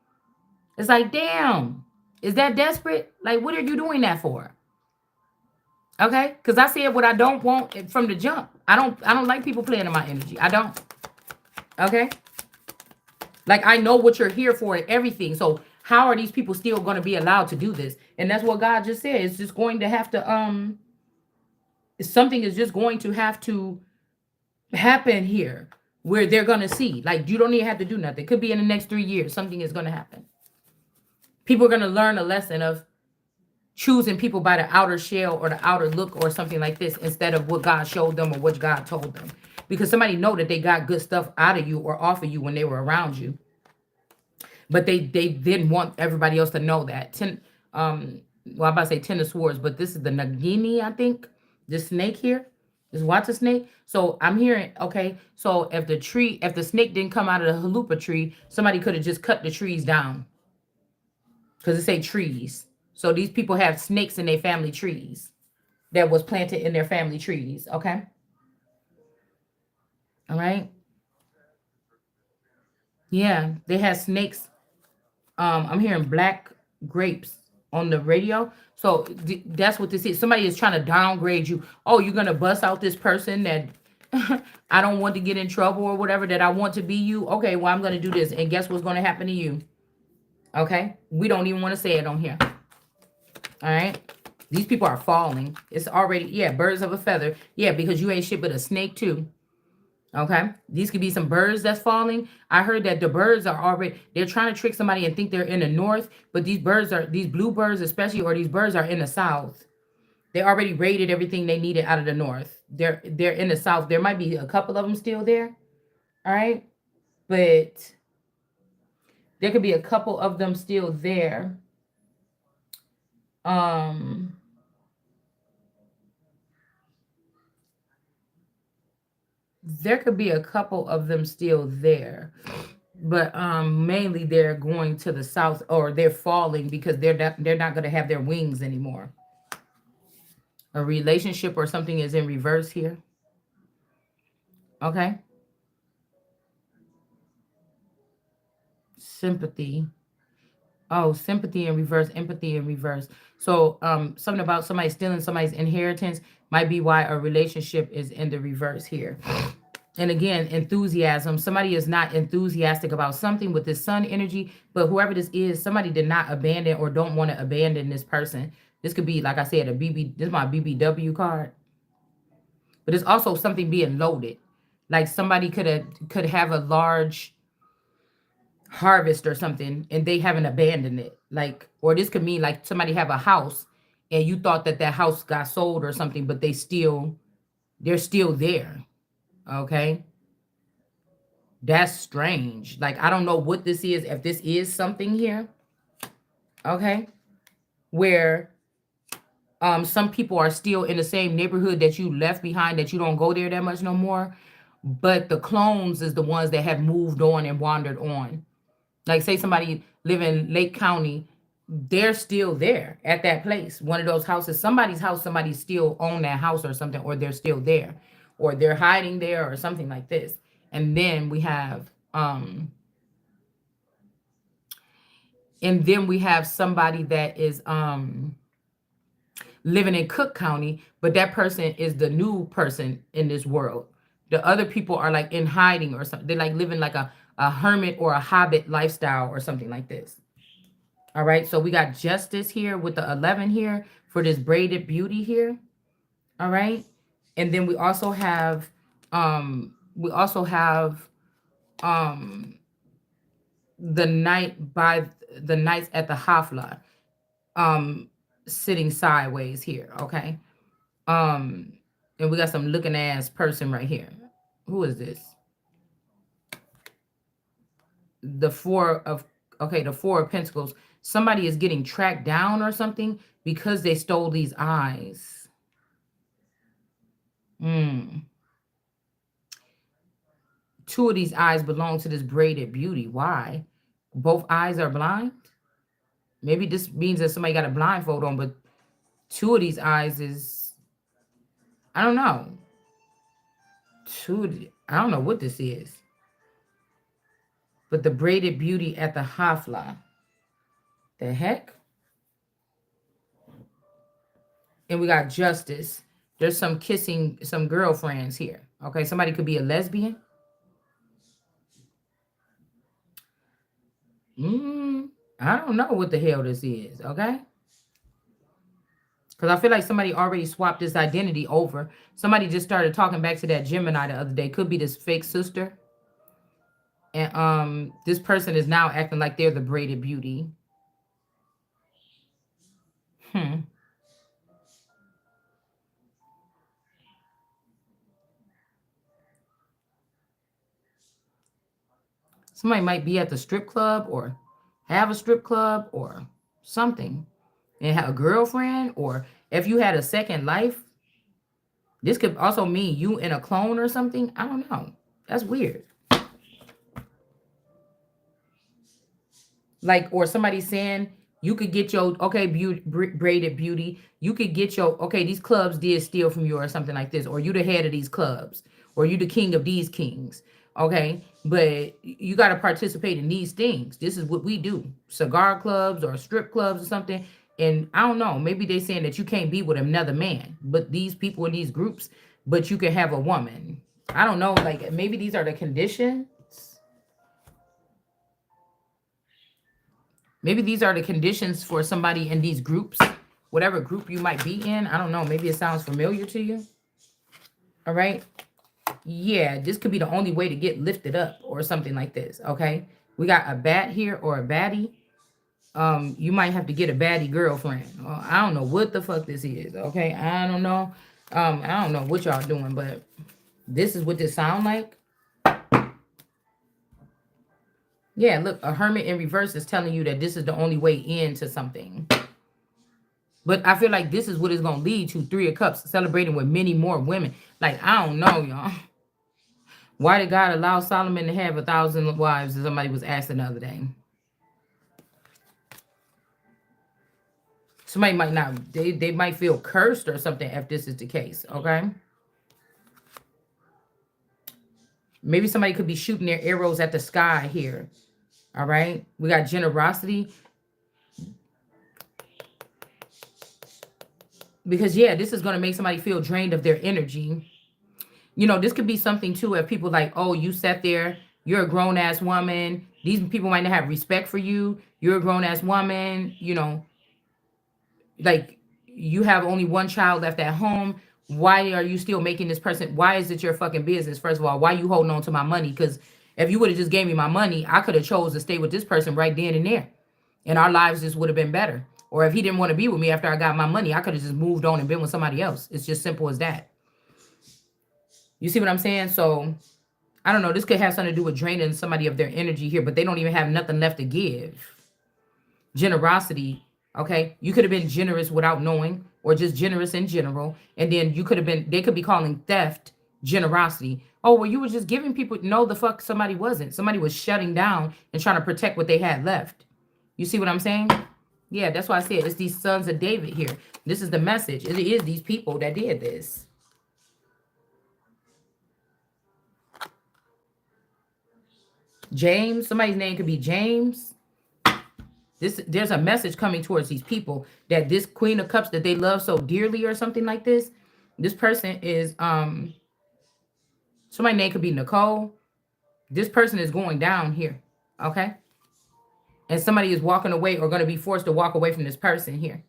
It's like, damn, is that desperate? Like, what are you doing that for? Okay, because I said what I don't want from the jump. I don't like people playing in my energy. I don't. Okay. Like I know what you're here for and everything. So how are these people still going to be allowed to do this? And that's what God just said. It's just going to have to something is just going to have to happen here where they're going to see. Like you don't even have to do nothing. It could be in the next 3 years. Something is going to happen. People are going to learn a lesson of choosing people by the outer shell or the outer look or something like this instead of what God showed them or what God told them. Because somebody know that they got good stuff out of you or off of you when they were around you. But they didn't want everybody else to know that. I'm about to say 10 of swords, but this is the Nagini, I think. This snake here. This water snake. So I'm hearing, okay, so if the snake didn't come out of the halupa tree, somebody could have just cut the trees down. Because it say trees. So these people have snakes in their family trees that was planted in their family trees. Okay. All right. Yeah, they had snakes. I'm hearing black grapes on the radio. So that's what this is. Somebody is trying to downgrade you. Oh, you're gonna bust out this person that I don't want to get in trouble or whatever, that I want to be you. Okay, well, I'm gonna do this. And guess what's gonna happen to you? Okay. We don't even want to say it on here. All right. These people are falling. It's already, yeah, birds of a feather. Yeah, because you ain't shit but a snake too. Okay. These could be some birds that's falling. I heard that the birds are already, they're trying to trick somebody and think they're in the north, but these birds are, these blue birds especially, or these birds are in the south. They already raided everything they needed out of the north. They're in the south. There might be a couple of them still there. All right. But there could be a couple of them still there. Um, there could be a couple of them still there, but mainly they're going to the south, or they're falling because they're not going to have their wings anymore. A relationship or something is in reverse here. Okay. Sympathy. Oh, sympathy in reverse, empathy in reverse. So something about somebody stealing somebody's inheritance might be why a relationship is in the reverse here. And again, enthusiasm. Somebody is not enthusiastic about something with this sun energy, but whoever this is, somebody did not abandon or don't want to abandon this person. This could be, like I said, a BB. This is my BBW card, but it's also something being loaded. Like somebody could have a large harvest or something, and they haven't abandoned it. Like, or this could mean like somebody have a house, and you thought that that house got sold or something, but they're still there. Okay. That's strange. Like, I don't know what this is, if this is something here, okay, where some people are still in the same neighborhood that you left behind, that you don't go there that much no more, but the clones is the ones that have moved on and wandered on. Like, say somebody live in Lake County, they're still there at that place. One of those houses, somebody's house, somebody still own that house or something, or they're still there, or they're hiding there or something like this. And then we have somebody that is living in Cook County, but that person is the new person in this world. The other people are like in hiding or something. They're like living like a hermit or a hobbit lifestyle or something like this. All right. So we got justice here with the 11 here for this braided beauty here. All right. And then we also have the knight by the knights at the Hafla sitting sideways here. Okay. Um, and we got some looking ass person right here. Who is this? The the Four of Pentacles. Somebody is getting tracked down or something because they stole these eyes. Two of these eyes belong to this braided beauty. Why? Both eyes are blind. Maybe this means that somebody got a blindfold on, but two of these eyes is, I don't know. I don't know what this is. But the braided beauty at the Hafla. The heck? And we got justice. There's some kissing, some girlfriends here. Okay, somebody could be a lesbian. I don't know what the hell this is, okay? Because I feel like somebody already swapped this identity over. Somebody just started talking back to that Gemini the other day. Could be this fake sister. And this person is now acting like they're the braided beauty. Somebody might be at the strip club or have a strip club or something and have a girlfriend, or if you had a second life, this could also mean you in a clone or something. I don't know. That's weird. Like, or somebody saying You could get your, okay, braided beauty. You could get your, okay, these clubs did steal from you or something like this, or you the head of these clubs, or you the king of these kings. Okay, but you got to participate in these things. This is what we do: cigar clubs or strip clubs or something. And I don't know, maybe they saying that you can't be with another man, but these people in these groups, but you can have a woman. I don't know, like maybe these are the conditions. Maybe these are the conditions for somebody in these groups, whatever group you might be in. I don't know. Maybe it sounds familiar to you. All right. Yeah, this could be the only way to get lifted up or something like this. Okay. We got a bat here or a baddie. You might have to get a baddie girlfriend. I don't know what the fuck this is. Okay. I don't know. I don't know what y'all doing, but this is what this sound like. Yeah, look, a hermit in reverse is telling you that this is the only way into something. But I feel like this is what it's going to lead to. 3 of Cups, celebrating with many more women. Like, I don't know, y'all. Why did God allow Solomon to have 1,000 wives, as somebody was asking the other day? Somebody might not, they might feel cursed or something if this is the case, okay? Maybe somebody could be shooting their arrows at the sky here. All right. We got generosity. Because, yeah, this is going to make somebody feel drained of their energy. You know, this could be something, too, if people like, oh, you sat there. You're a grown-ass woman. These people might not have respect for you. You're a grown-ass woman. You know, like you have only one child left at home. Why are you still making this person? Why is it your fucking business? First of all, why you holding on to my money? Because if you would have just gave me my money, I could have chose to stay with this person right then and there. And our lives just would have been better. Or if he didn't want to be with me after I got my money, I could have just moved on and been with somebody else. It's just simple as that. You see what I'm saying? So, I don't know. This could have something to do with draining somebody of their energy here, but they don't even have nothing left to give. Generosity, okay? You could have been generous without knowing, or just generous in general. And then you could have been, they could be calling theft generosity. Oh, well, you were just giving people. No, the fuck, somebody wasn't. Somebody was shutting down and trying to protect what they had left. You see what I'm saying? Yeah, that's why I said it's these sons of David here. This is the message. It is these people that did this. James, somebody's name could be James. There's a message coming towards these people that this Queen of Cups that they love so dearly or something like this. This person is somebody's name could be Nicole. This person is going down here. Okay. And somebody is walking away or going to be forced to walk away from this person here.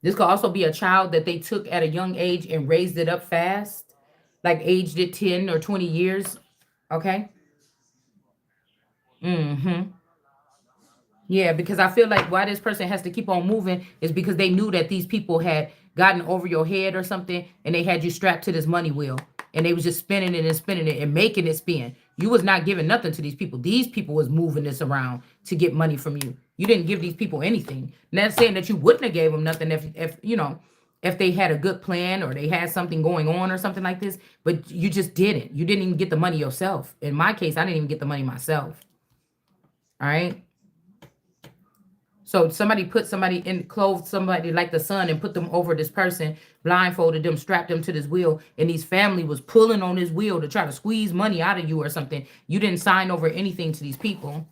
This could also be a child that they took at a young age and raised it up fast. Like aged it 10 or 20 years. Okay. Yeah, because I feel like why this person has to keep on moving is because they knew that these people had gotten over your head or something, and they had you strapped to this money wheel, and they was just spinning it and spinning it and making it spin. You was not giving nothing to these people. These people was moving this around to get money from you. You didn't give these people anything. Not saying that you wouldn't have gave them nothing if you know, if they had a good plan or they had something going on or something like this, but you just didn't. You didn't even get the money yourself. In my case, I didn't even get the money myself. All right. So somebody put somebody in, clothed somebody like the sun and put them over this person, blindfolded them, strapped them to this wheel, and these family was pulling on this wheel to try to squeeze money out of you or something. You didn't sign over anything to these people.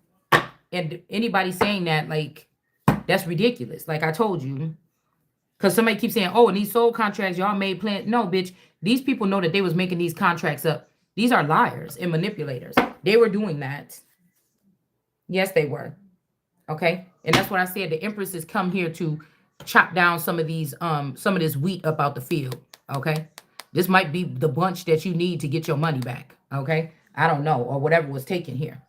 And anybody saying that, like, that's ridiculous. Like I told you. Because somebody keeps saying, oh, and these soul contracts, y'all made plans. No, bitch. These people know that they was making these contracts up. These are liars and manipulators. They were doing that. Yes, they were. Okay. And that's what I said. The Empress has come here to chop down some of these, some of this wheat up out the field. Okay. This might be the bunch that you need to get your money back. Okay. I don't know. Or whatever was taken here.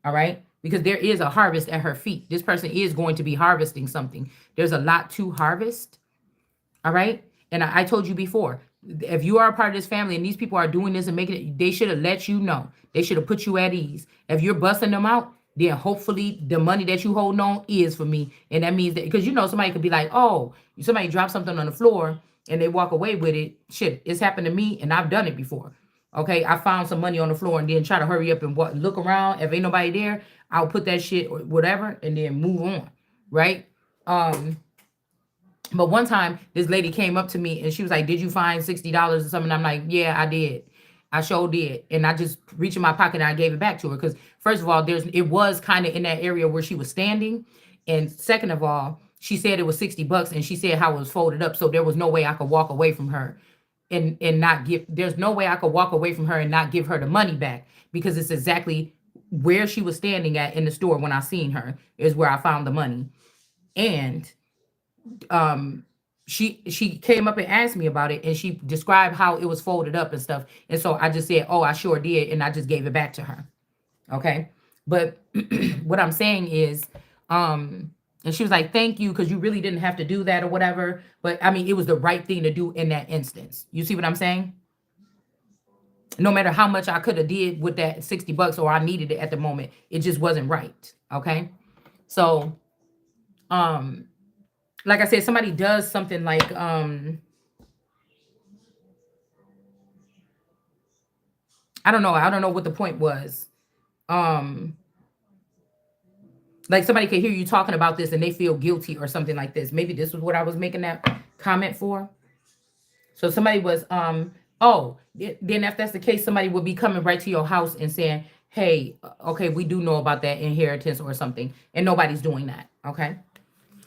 All right. Because there is a harvest at her feet. This person is going to be harvesting something. There's a lot to harvest. All right. And I told you before, if you are a part of this family and these people are doing this and making it, they should have let you know. They should have put you at ease. If you're busting them out, then hopefully the money that you hold on is for me. And that means that, because you know, somebody could be like, oh, somebody dropped something on the floor and they walk away with it. Shit, it's happened to me and I've done it before. Okay, I found some money on the floor and then try to hurry up and look around. If ain't nobody there, I'll put that shit or whatever and then move on, right? Um, but one time, this lady came up to me and she was like, "Did you find $60 or something?" I'm like, "Yeah, I did. I sure did." And I just reached in my pocket and I gave it back to her because, first of all, it was kind of in that area where she was standing, and second of all, she said it was $60 and she said how it was folded up, so there was no way I could walk away from her and not give. There's no way I could walk away from her and not give her the money back because it's exactly where she was standing at in the store when I seen her is where I found the money. And um she came up and asked me about it and she described how it was folded up and stuff, and so I just said, "Oh, I sure did," and I just gave it back to her. Okay, but what I'm saying is, and she was like, "Thank you, because you really didn't have to do that or whatever," but I mean, it was the right thing to do in that instance. You see what I'm saying? No matter how much I could have did with that $60 or I needed it at the moment, it just wasn't right. Okay, so um like I said, somebody does something like I don't know what the point was. Um like somebody could hear you talking about this and they feel guilty or something like this. Maybe this was what I was making that comment for. So somebody was then if that's the case, somebody would be coming right to your house and saying, "Hey, okay, we do know about that inheritance or something," and nobody's doing that. Okay.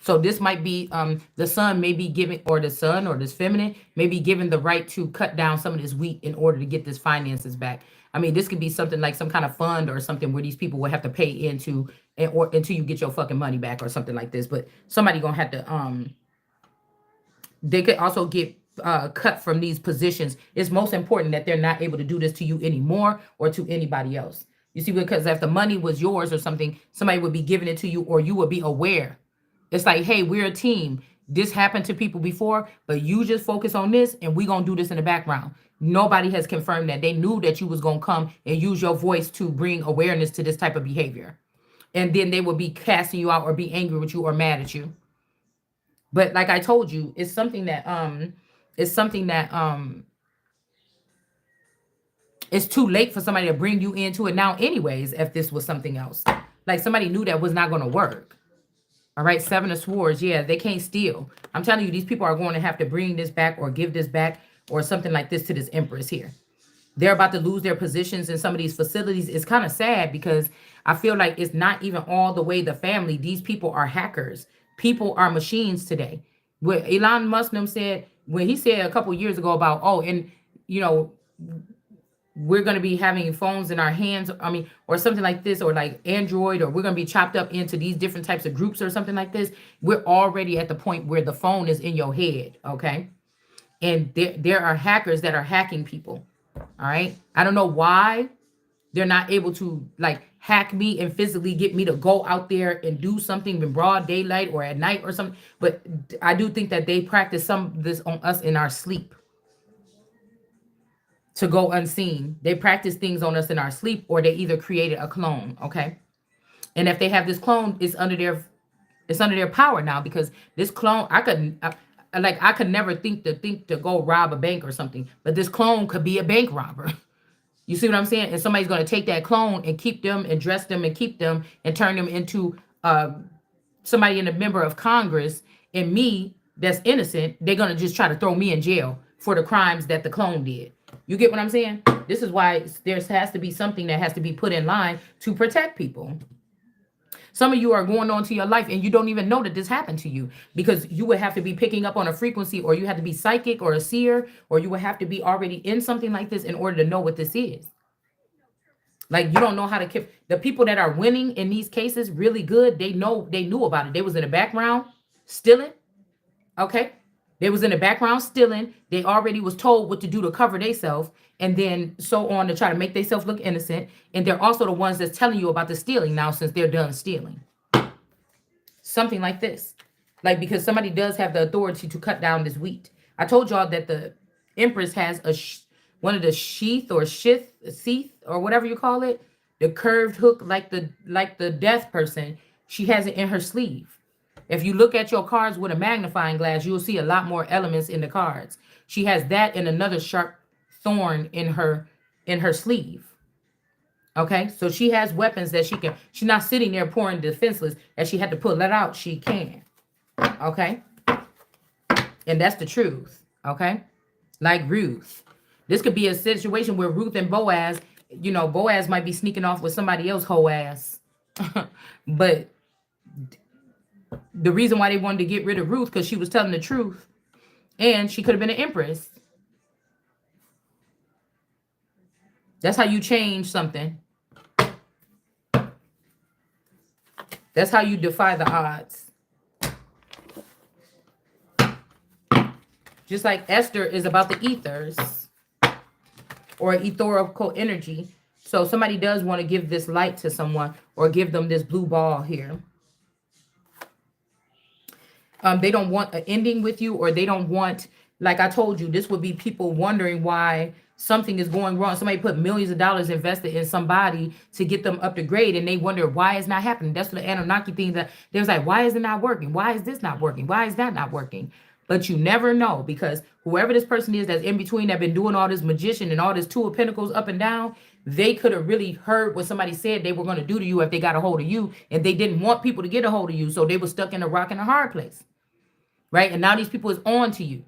So this might be the son may be giving, or the son or this feminine may be given the right to cut down some of this wheat in order to get this finances back. I mean, this could be something like some kind of fund or something where these people will have to pay into, or until you get your fucking money back or something like this. But somebody gonna have to they could also get cut from these positions. It's most important that they're not able to do this to you anymore or to anybody else. You see, because if the money was yours or something, somebody would be giving it to you, or you would be aware. It's like, "Hey, we're a team. This happened to people before, but you just focus on this and we're gonna do this in the background." Nobody has confirmed that. They knew that you was gonna come and use your voice to bring awareness to this type of behavior. And then they will be casting you out or be angry with you or mad at you. But like I told you, it's something that it's too late for somebody to bring you into it now anyways. If this was something else, like somebody knew that was not going to work. All right, Seven of Swords. Yeah, they can't steal. I'm telling you, these people are going to have to bring this back or give this back or something like this to this Empress here. They're about to lose their positions in some of these facilities. It's kind of sad because I feel like it's not even all the way the family. These people are hackers. People are machines today. What Elon Musk said, when he said a couple years ago about, oh, and you know, we're going to be having phones in our hands, I mean, or something like this, or like Android, or we're going to be chopped up into these different types of groups or something like this. We're already at the point where the phone is in your head, okay? And there are hackers that are hacking people, all right? I don't know why they're not able to like hack me and physically get me to go out there and do something in broad daylight or at night or something, but I do think that they practice some of this on us in our sleep to go unseen. They practice things on us in our sleep, or they either created a clone, okay? And if they have this clone, it's under their power now, because this clone, I could never think to go rob a bank or something, but this clone could be a bank robber. You see what I'm saying? And somebody's going to take that clone and keep them and dress them and keep them and turn them into somebody in a member of Congress, and me that's innocent, they're going to just try to throw me in jail for the crimes that the clone did. You get what I'm saying? This is why there has to be something that has to be put in line to protect people. Some of you are going on to your life and you don't even know that this happened to you, because you would have to be picking up on a frequency, or you have to be psychic or a seer, or you would have to be already in something like this in order to know what this is. Like, you don't know how to keep the people that are winning in these cases really good. They knew about it. They was in the background stealing. Okay. They was in the background stealing. They already was told what to do to cover themselves, and then so on, to try to make themselves look innocent. And they're also the ones that's telling you about the stealing now, since they're done stealing. Something like this. Like, because somebody does have the authority to cut down this wheat. I told y'all that the Empress has one of the sheath or whatever you call it, the curved hook, like the death person. She has it in her sleeve. If you look at your cards with a magnifying glass, you'll see a lot more elements in the cards. She has that and another sharp thorn in her in her sleeve. Okay, so she has weapons that she's not sitting there pouring defenseless. As she had to pull that out, she can. Okay, and that's the truth. Okay, like Ruth. This could be a situation where Ruth and Boaz, Boaz might be sneaking off with somebody else whole ass. But the reason why they wanted to get rid of Ruth, because she was telling the truth. And she could have been an empress. That's how you change something. That's how you defy the odds. Just like Esther is about the ethers or etherical energy. So somebody does want to give this light to someone or give them this blue ball here. They don't want an ending with you, or they don't want, like I told you, this would be people wondering why something is going wrong. Somebody put millions of dollars invested in somebody to get them up to grade, and they wonder why it's not happening. That's the Anunnaki thing, that they was like, why is it not working? Why is this not working? Why is that not working? But you never know, because whoever this person is that's in between, that been doing all this magician and all this Two of Pentacles up and down, they could have really heard what somebody said they were going to do to you if they got a hold of you, and they didn't want people to get a hold of you, so they were stuck in a rock and a hard place. Right? And now these people is on to you.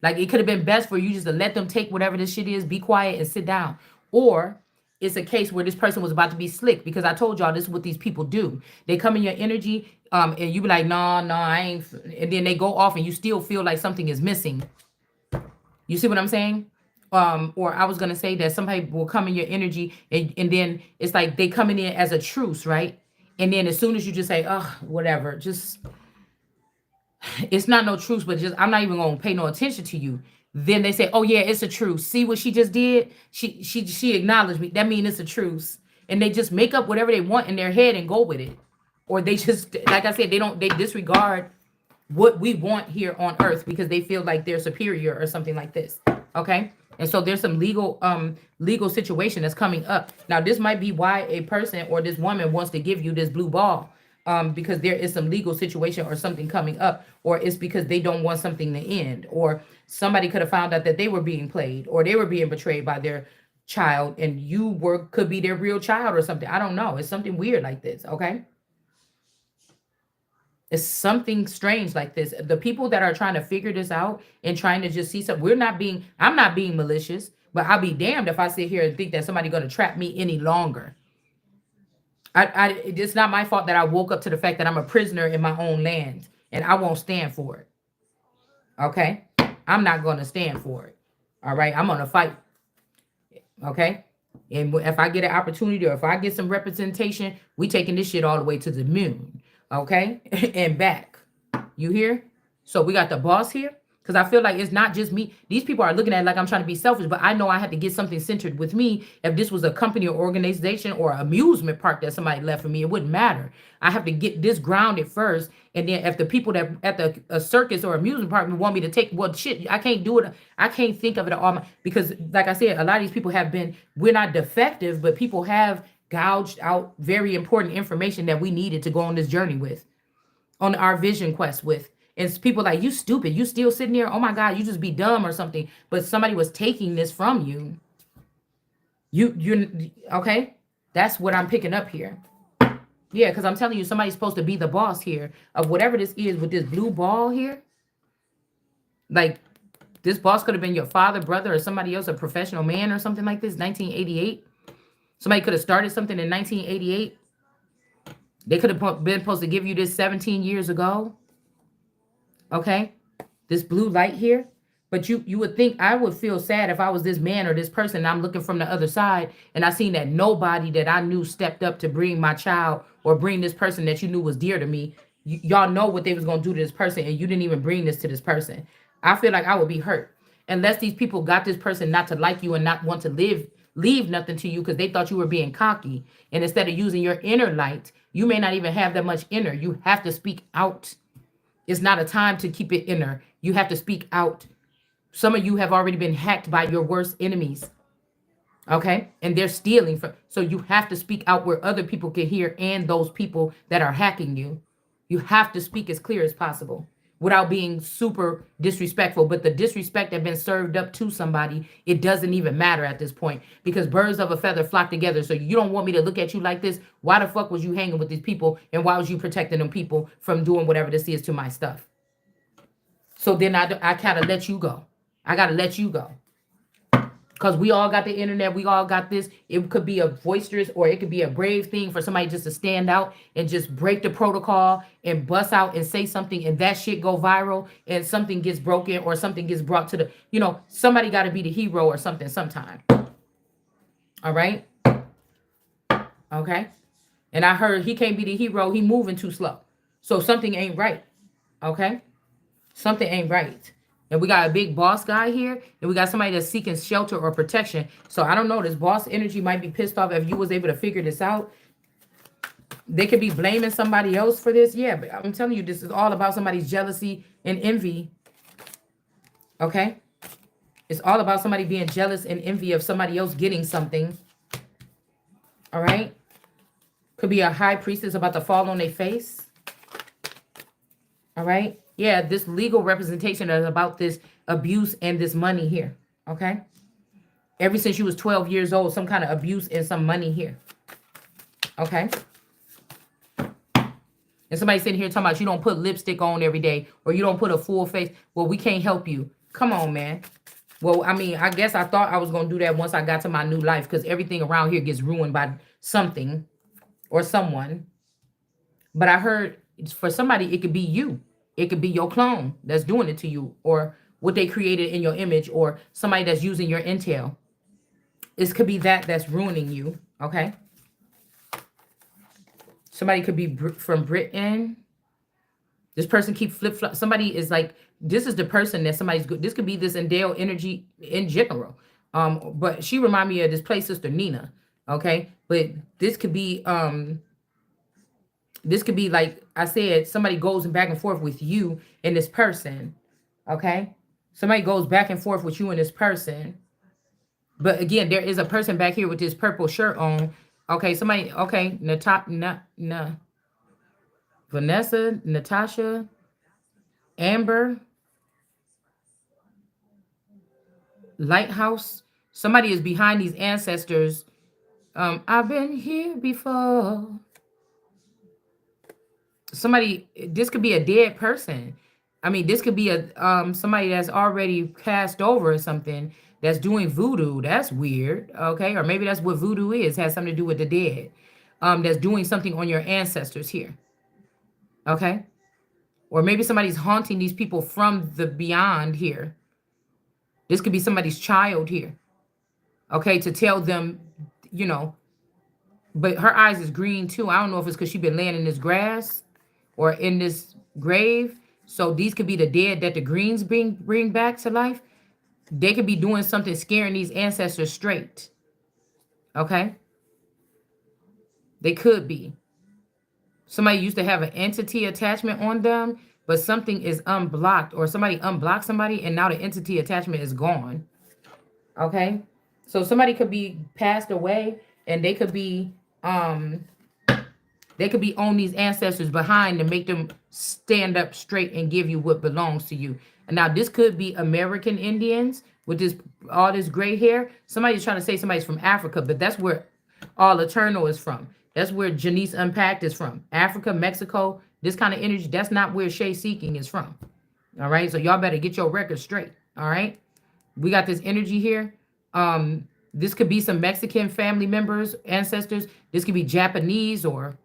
Like, it could have been best for you just to let them take whatever this shit is, be quiet and sit down. Or it's a case where this person was about to be slick, because I told y'all this is what these people do. They come in your energy, and you be like, no, I ain't. And then they go off and you still feel like something is missing. You see what I'm saying? Or I was going to say that somebody will come in your energy, and then it's like they coming in as a truce, right? And then as soon as you just say, oh, whatever, just... it's not no truth, but just, I'm not even gonna pay no attention to you. Then they say, oh yeah, it's a truth. See what she just did? She acknowledged me. That means it's a truth. And they just make up whatever they want in their head and go with it. Or they just, like I said, they disregard what we want here on earth because they feel like they're superior or something like this. Okay? And so there's some legal situation that's coming up. Now, this might be why a person or this woman wants to give you this blue ball. Because there is some legal situation or something coming up, or it's because they don't want something to end, or somebody could have found out that they were being played or they were being betrayed by their child, and could be their real child or something. I don't know. It's something weird like this. Okay. It's something strange like this. The people that are trying to figure this out and trying to just see something, I'm not being malicious, but I'll be damned if I sit here and think that somebody's going to trap me any longer. It's not my fault that I woke up to the fact that I'm a prisoner in my own land, and I won't stand for it. Okay? I'm not going to stand for it. All right? I'm going to fight. Okay? And if I get an opportunity, or if I get some representation, we taking this shit all the way to the moon. Okay? And back. You hear? So we got the boss here. Because I feel like it's not just me. These people are looking at it like I'm trying to be selfish, but I know I had to get something centered with me. If this was a company or organization or amusement park that somebody left for me, it wouldn't matter. I have to get this grounded first. And then if the people that at a circus or amusement park want me to take, well, shit, I can't do it. I can't think of it all. Because like I said, a lot of these people we're not defective, but people have gouged out very important information that we needed to go on this journey with, on our vision quest with. And people like, you stupid, you still sitting there, oh my God, you just be dumb or something. But somebody was taking this from you. You okay? That's what I'm picking up here. Yeah, because I'm telling you, somebody's supposed to be the boss here of whatever this is with this blue ball here. Like, this boss could have been your father, brother, or somebody else, a professional man or something like this, 1988. Somebody could have started something in 1988. They could have been supposed to give you this 17 years ago. Okay, this blue light here. But you would think I would feel sad if I was this man or this person and I'm looking from the other side and I seen that nobody that I knew stepped up to bring my child or bring this person that you knew was dear to me. Y'all know what they was going to do to this person, and you didn't even bring this to this person. I feel like I would be hurt unless these people got this person not to like you and not want to leave nothing to you because they thought you were being cocky. And instead of using your inner light, you may not even have that much inner. You have to speak out. It's not a time to keep it inner. You have to speak out. Some of you have already been hacked by your worst enemies. Okay? And they're stealing from. So you have to speak out where other people can hear, and those people that are hacking you. You have to speak as clear as possible. without being super disrespectful. But the disrespect that been served up to somebody, it doesn't even matter at this point, because birds of a feather flock together. So you don't want me to look at you like this. Why the fuck was you hanging with these people? And why was you protecting them people from doing whatever this is to my stuff? So then I kind of let you go. I got to let you go. Because we all got the internet. We all got this. It could be a boisterous or it could be a brave thing for somebody just to stand out and just break the protocol and bust out and say something, and that shit go viral and something gets broken or something gets brought to the, somebody got to be the hero or something sometime. All right. Okay. And I heard he can't be the hero. He moving too slow. So something ain't right. Okay. Something ain't right. And we got a big boss guy here, and we got somebody that's seeking shelter or protection. So I don't know. This boss energy might be pissed off if you was able to figure this out. They could be blaming somebody else for this. Yeah, but I'm telling you, this is all about somebody's jealousy and envy. Okay? It's all about somebody being jealous and envy of somebody else getting something. All right? Could be a high priestess about to fall on their face. All right? Yeah, this legal representation is about this abuse and this money here. Okay? Ever since you was 12 years old, some kind of abuse and some money here. Okay? And somebody sitting here talking about you don't put lipstick on every day or you don't put a full face. Well, we can't help you. Come on, man. Well, I mean, I guess I thought I was going to do that once I got to my new life, because everything around here gets ruined by something or someone. But I heard for somebody, it could be you. It could be your clone that's doing it to you, or what they created in your image, or somebody that's using your intel. It could be that's ruining you, okay? Somebody could be from Britain. This person keep flip-flop. Somebody is like, this is the person that somebody's good. This could be this Endale energy in general. But she remind me of this play sister Nina, okay? But this could be like I said, somebody goes back and forth with you and this person, okay? Somebody goes back and forth with you and this person. But again, there is a person back here with this purple shirt on. Okay, somebody, okay, Vanessa, Natasha, Amber, Lighthouse. Somebody is behind these ancestors. I've been here before. Somebody, this could be a dead person. I mean, this could be a somebody that's already passed over or something that's doing voodoo. That's weird, okay? Or maybe that's what voodoo is, has something to do with the dead. That's doing something on your ancestors here, okay? Or maybe somebody's haunting these people from the beyond here. This could be somebody's child here, okay? To tell them, but her eyes is green too. I don't know if it's because she's been laying in this grass or in this grave. So these could be the dead that the greens bring back to life. They could be doing something scaring these ancestors straight. Okay? They could be. Somebody used to have an entity attachment on them, but something is unblocked, or somebody unblocked somebody and now the entity attachment is gone. Okay? So somebody could be passed away and they could be on these ancestors behind to make them stand up straight and give you what belongs to you. And now this could be American Indians with all this gray hair. Somebody's trying to say somebody's from Africa, but that's where All Eternal is from. That's where Janice Unpacked is from. Africa, Mexico, this kind of energy, that's not where Shay Seeking is from. All right, so y'all better get your record straight. All right, we got this energy here. This could be some Mexican family members, ancestors. This could be Japanese or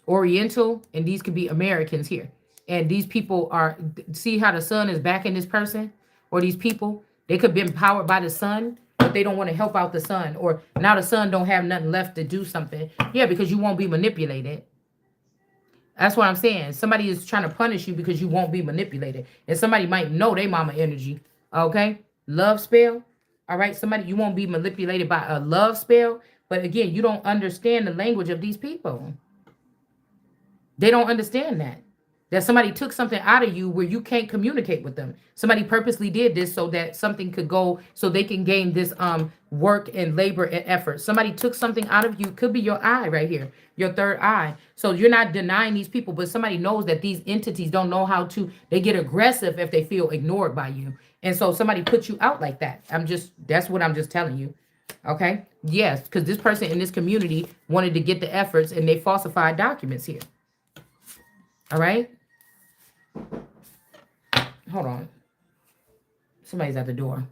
Oriental, and these could be Americans here. And these people are, see how the sun is backing this person or these people? They could be empowered by the sun, but they don't want to help out the sun. Or now the sun don't have nothing left to do something. Yeah, because you won't be manipulated. That's what I'm saying. Somebody is trying to punish you because you won't be manipulated. And somebody might know they mama energy. Okay? Love spell. All right? Somebody, you won't be manipulated by a love spell. But again, you don't understand the language of these people. They don't understand that. that somebody took something out of you where you can't communicate with them. Somebody purposely did this so that something could go, so they can gain this work and labor and effort. Somebody took something out of you. Could be your eye right here, your third eye. So you're not denying these people, but somebody knows that these entities don't know how to, they get aggressive if they feel ignored by you. And so somebody put you out like that. That's what I'm just telling you. Okay. Yes. Because this person in this community wanted to get the efforts and they falsified documents here. All right. Hold on. Somebody's at the door.